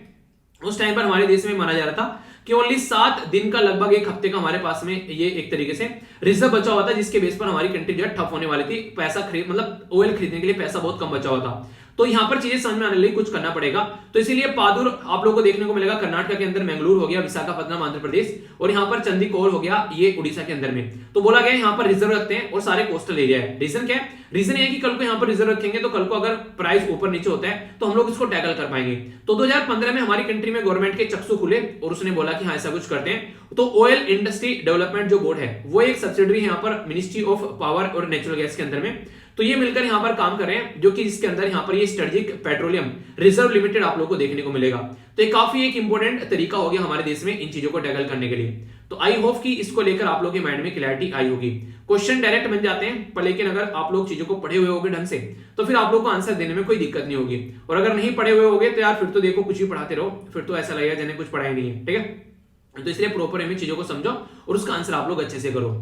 उस टाइम पर हमारे देश में माना जा रहा था कि ओनली 7 दिन का, लगभग एक हफ्ते का हमारे पास में ये एक तरीके से रिजर्व बचा हुआ था, जिसके बेस पर हमारी कंट्री जो है ठप होने वाली थी, पैसा खरीद मतलब ऑयल खरीदने के लिए पैसा बहुत कम बचा हुआ था। तो यहां पर चीजें समझ में आने लगी, कुछ करना पड़ेगा। तो इसीलिए पादुर आप लोगों को देखने को मिलेगा कर्नाटक के अंदर, मंगलुरु हो गया, विशाखापट्टनम आंध्र प्रदेश, और यहां पर चंडीगढ़ हो गया ये उड़ीसा के अंदर में। तो बोला गया यहां पर रिजर्व रखते हैं और सारे कोस्टल एरिया है। रीजन क्या है? रीजन ये कि कल को यहां पर रिजर्व रखेंगे तो कल को अगर प्राइस ऊपर नीचे होता है तो हम लोग इसको टैकल कर पाएंगे। तो 2015 में हमारी कंट्री में गवर्नमेंट के चक्षु खुले और उसने बोला कि हाँ ऐसा कुछ करते हैं। तो ऑयल इंडस्ट्री डेवलपमेंट जो बोर्ड है वो एक सब्सिडरी है यहाँ पर मिनिस्ट्री ऑफ पावर और नेचुरल गैस के अंदर में। तो ये मिलकर यहां पर काम कर रहे हैं, जो कि इसके अंदर यहां पर ये स्ट्रेटेजिक पेट्रोलियम रिजर्व लिमिटेड आप लोगों को देखने को मिलेगा। तो ये काफी एक इंपॉर्टेंट तरीका हो गया हमारे देश में इन चीजों को टैकल करने के लिए। तो आई होप कि इसको लेकर आप लोगों के माइंड में क्लैरिटी आई होगी। क्वेश्चन डायरेक्ट बन जाते हैं, पर लेकिन अगर आप लोग चीजों को पढ़े हुए होगे ढंग से तो फिर आप लोग को आंसर देने में कोई दिक्कत नहीं होगी। और अगर नहीं पढ़े हुए होगे तो यार फिर तो देखो कुछ भी पढ़ाते रहो, फिर तो ऐसा लगेगा जिन्हें कुछ पढ़ाई नहीं है। ठीक है, तो इसलिए प्रॉपर में चीजों को समझो और उसका आंसर आप लोग अच्छे से करो।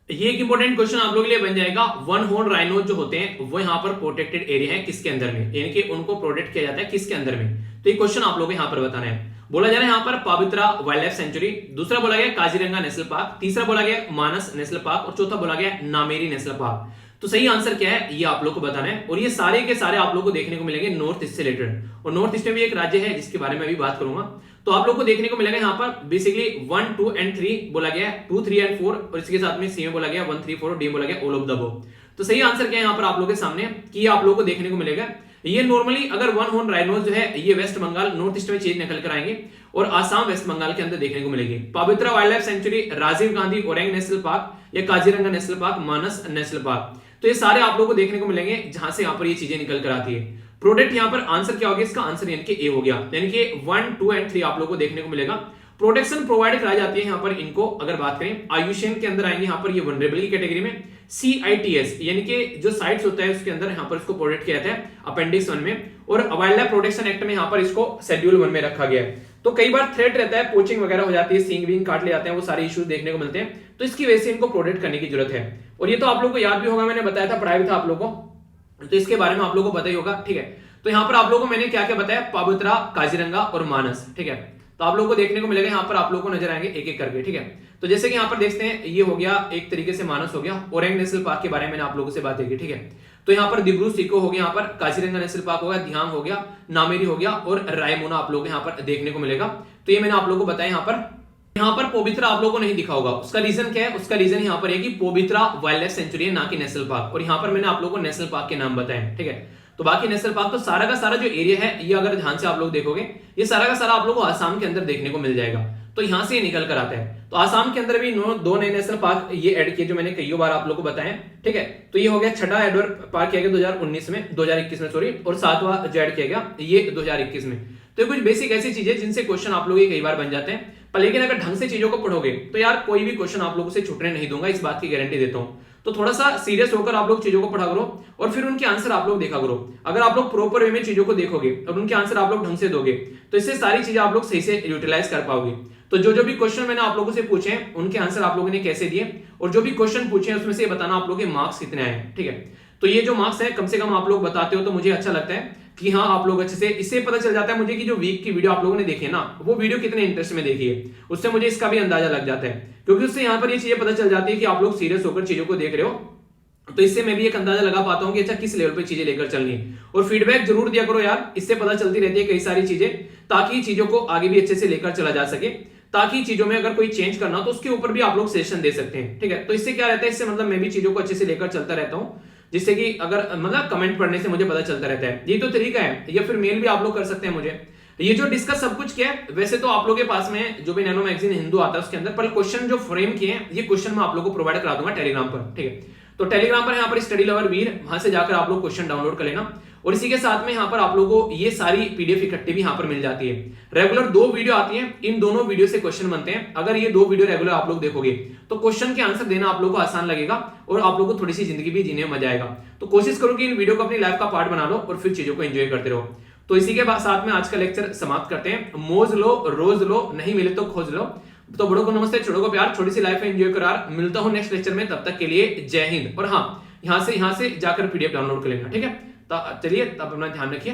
ये एक इंपॉर्टेंट क्वेश्चन आप लोगों के लिए बन जाएगा। वन हॉर्न राइनो जो होते हैं वो यहाँ पर प्रोटेक्टेड एरिया है किसके अंदर में, यानी कि उनको प्रोटेक्ट किया जाता है किसके अंदर में। तो ये क्वेश्चन आप लोगों को यहाँ पर बताना है। बोला जा रहा है यहाँ पर पवित्रा वाइल्ड लाइफ सेंचुरी, दूसरा बोला गया काजीरंगा नेशनल पार्क, तीसरा बोला गया मानस नेशनल पार्क और चौथा बोला गया नामेरी नेशनल पार्क। तो सही आंसर क्या है ये आप लोग को बताना है। और ये सारे के सारे आप लोग को देखने को मिलेंगे नॉर्थ ईस्ट से रिलेटेड, और नॉर्थ ईस्ट में भी एक राज्य है जिसके बारे में अभी बात करूंगा। तो आप लोग को देखने को मिलेगा यहाँ पर बेसिकली 1, 2 एंड 3 बोला गया है, 2, 3 एंड 4, और इसके साथ में सी में बोला गया 1, 3, 4 और डी बोला गया ऑल ऑफ द अबव। तो सही आंसर क्या है यहाँ पर आप लोग के सामने कि आप लोग को देखने को मिलेगा। ये नॉर्मली अगर वन हॉर्न राइनोज जो है ये वेस्ट बंगाल नॉर्थ ईस्ट में चीज निकल कर आएंगे और आसाम वेस्ट बंगाल के अंदर देखने को मिलेगी। Pobitora Wildlife Sanctuary, Rajiv Gandhi Orang National Park या Kaziranga National Park, Manas National Park, तो ये सारे आप लोग को देखने को मिलेंगे जहां से यहाँ पर ये चीजें निकल कर आती है। प्रोडक्ट यहाँ पर आंसर क्या हो गया इसका? आंसर यानी कि ए हो गया, यानी कि 1, 2 एंड 3 आप लोग को देखने को मिलेगा। प्रोटेक्शन प्रोवाइड कराई जाती है यहाँ पर इनको। अगर बात करें आयुष्मान के अंदर आएंगे यहाँ पर ये वनरेबल की कैटेगरी में। CITS यानी कि जो साइट्स होता है उसके अंदर यहाँ पर इसको प्रोटेक्ट किया जाता है अपेंडिक्स 1 में, और वाइल्ड लाइफ प्रोटेक्शन एक्ट में यहाँ पर इसको शेड्यूल 1 में रखा गया है। तो कई बार थ्रेट रहता है, पोचिंग वगैरह हो जाती है, सींग बींग काट ले जाते हैं, वो सारे इश्यूज देखने को मिलते हैं। तो इसकी वजह से इनको प्रोटेक्ट करने की जरूरत है। और ये तो आप लोग को याद भी होगा, मैंने बताया था, पढ़ाया भी था आप लोगों को, तो इसके बारे में आप लोगों को पता ही होगा। ठीक है, तो यहाँ पर आप लोगों को मैंने क्या क्या बताया, पवित्रा, काजीरंगा और मानस। ठीक है, तो आप लोगों को देखने को मिलेगा यहाँ पर आप लोगों को नजर आएंगे एक एक करके। ठीक है, तो जैसे कि यहाँ पर देखते हैं ये हो गया एक तरीके से मानस हो गया, ओरेंग नेशनल पार्क के बारे में मैंने आप लोगों से बात की। ठीक है, तो यहाँ पर दिब्रू सीको हो गया, यहाँ पर काजीरंगा नेशनल पार्क हो गया, धियांग हो गया, नामेरी हो गया और रायमोना आप लोग यहाँ पर देखने को मिलेगा। तो ये मैंने आप लोगों को बताया। यहाँ पर पवित्रा आप लोगों को नहीं दिखा होगा, उसका रीजन क्या है? उसका रीजन यहाँ पर है कि पवित्रा वाइल्ड लाइफ सेंचुरी है ना कि नेशनल पार्क, और यहाँ पर मैंने आप लोगों को नेशनल पार्क के नाम बताए। ठीक है, तो बाकी नेशनल पार्क तो सारा का सारा जो एरिया है ये अगर ध्यान से आप लोग देखोगे ये सारा का सारा आप लोगों को आसाम के अंदर देखने को मिल जाएगा। तो यहां से ये निकल कर आता है। तो आसाम के अंदर भी 2 नए नेशनल पार्क ये ऐड किए जो मैंने कई बार आप लोग को बताया। ठीक है, तो ये हो गया छठा एडवर पार्क किया गया 2021 में सॉरी, और 7वां जो ऐड किया गया ये 2021 में। तो कुछ बेसिक ऐसी चीजें जिनसे क्वेश्चन आप लोग कई बार बन जाते हैं, पर लेकिन अगर ढंग से चीजों को पढ़ोगे तो यार कोई भी क्वेश्चन आप लोगों से छूटने नहीं दूंगा, इस बात की गारंटी देता हूं। तो थोड़ा सा सीरियस होकर आप लोग चीजों को पढ़ा करो और फिर उनके आंसर आप लोग देखा करो। अगर आप लोग प्रॉपर वे में चीजों को देखोगे और उनके आंसर आप लोग ढंग से दोगे तो इससे सारी चीजें आप लोग सही से यूटिलाइज कर पाओगे। तो जो भी क्वेश्चन मैंने आप लोगों से पूछे उनके आंसर आप लोगों ने कैसे दिए, और जो भी क्वेश्चन पूछे उसमें से बताना आप लोगों के मार्क्स कितने आए। ठीक है, तो ये जो मार्क्स है कम से कम आप लोग बताते हो तो मुझे अच्छा लगता है कि हाँ आप लोग अच्छे से, इससे पता चल जाता है मुझे कि जो वीक की वीडियो आप लोगों ने देखी है ना वो वीडियो कितने इंटरेस्ट में देखी है, उससे मुझे इसका भी अंदाजा लग जाता है। क्योंकि उससे यहाँ पर ये चीजें पता चल जाती है कि आप लोग सीरियस होकर चीजों को देख रहे हो, तो इससे मैं भी एक अंदाजा लगा पाता हूं कि अच्छा किस लेवल पे चीजें लेकर चलनी है। और फीडबैक जरूर दिया करो यार, इससे पता चलती रहती है कई सारी चीजें, ताकि चीजों को आगे भी अच्छे से लेकर चला जा सके, ताकि चीजों में अगर कोई चेंज करना हो तो उसके ऊपर भी आप लोग सजेशन दे सकते हैं। ठीक है, तो इससे क्या रहता है, इससे मतलब मैं भी चीजों को अच्छे से लेकर चलता रहता हूँ, जिससे कि अगर मतलब कमेंट पढ़ने से मुझे पता चलता रहता है। ये तो तरीका है, या फिर मेल भी आप लोग कर सकते हैं मुझे। ये जो डिस्कस सब कुछ किया है वैसे तो आप लोगों के पास में जो भी नैनो मैगजीन हिंदू आता है उसके अंदर, पर क्वेश्चन जो फ्रेम किए हैं ये क्वेश्चन मैं आप लोगों को प्रोवाइड करा दूंगा टेलीग्राम पर। ठीक है, तो टेलीग्राम पर यहाँ पर स्टडी लवर वीर, वहां से जाकर आप लोग क्वेश्चन डाउनलोड कर लेना, और इसी के साथ में यहाँ पर आप लोगों को ये सारी पीडीएफ इकट्ठी भी यहाँ पर मिल जाती है। रेगुलर 2 वीडियो आती हैं, इन दोनों वीडियो से क्वेश्चन बनते हैं। अगर ये 2 वीडियो रेगुलर आप लोग देखोगे तो क्वेश्चन के आंसर देना आप लोगों को आसान लगेगा और आप लोगों को थोड़ी सी जिंदगी भी जीने में मजा आएगा। तो कोशिश करो कि इन वीडियो को अपनी लाइफ का पार्ट बना लो और फिर चीजों को एंजॉय करते रहो। तो इसी के साथ में आज का लेक्चर समाप्त करते हैं। मौज लो, रोज लो, नहीं मिले तो खोज लो। तो बड़ों को नमस्ते, छोटों को प्यार, छोटी सी लाइफ में एंजॉय करो यार। मिलता हूं नेक्स्ट लेक्चर में, तब तक के लिए जय हिंद। और हाँ, यहां से जाकर पीडीएफ डाउनलोड कर लेना। ठीक है, तो चलिए तब अपना ध्यान रखिए।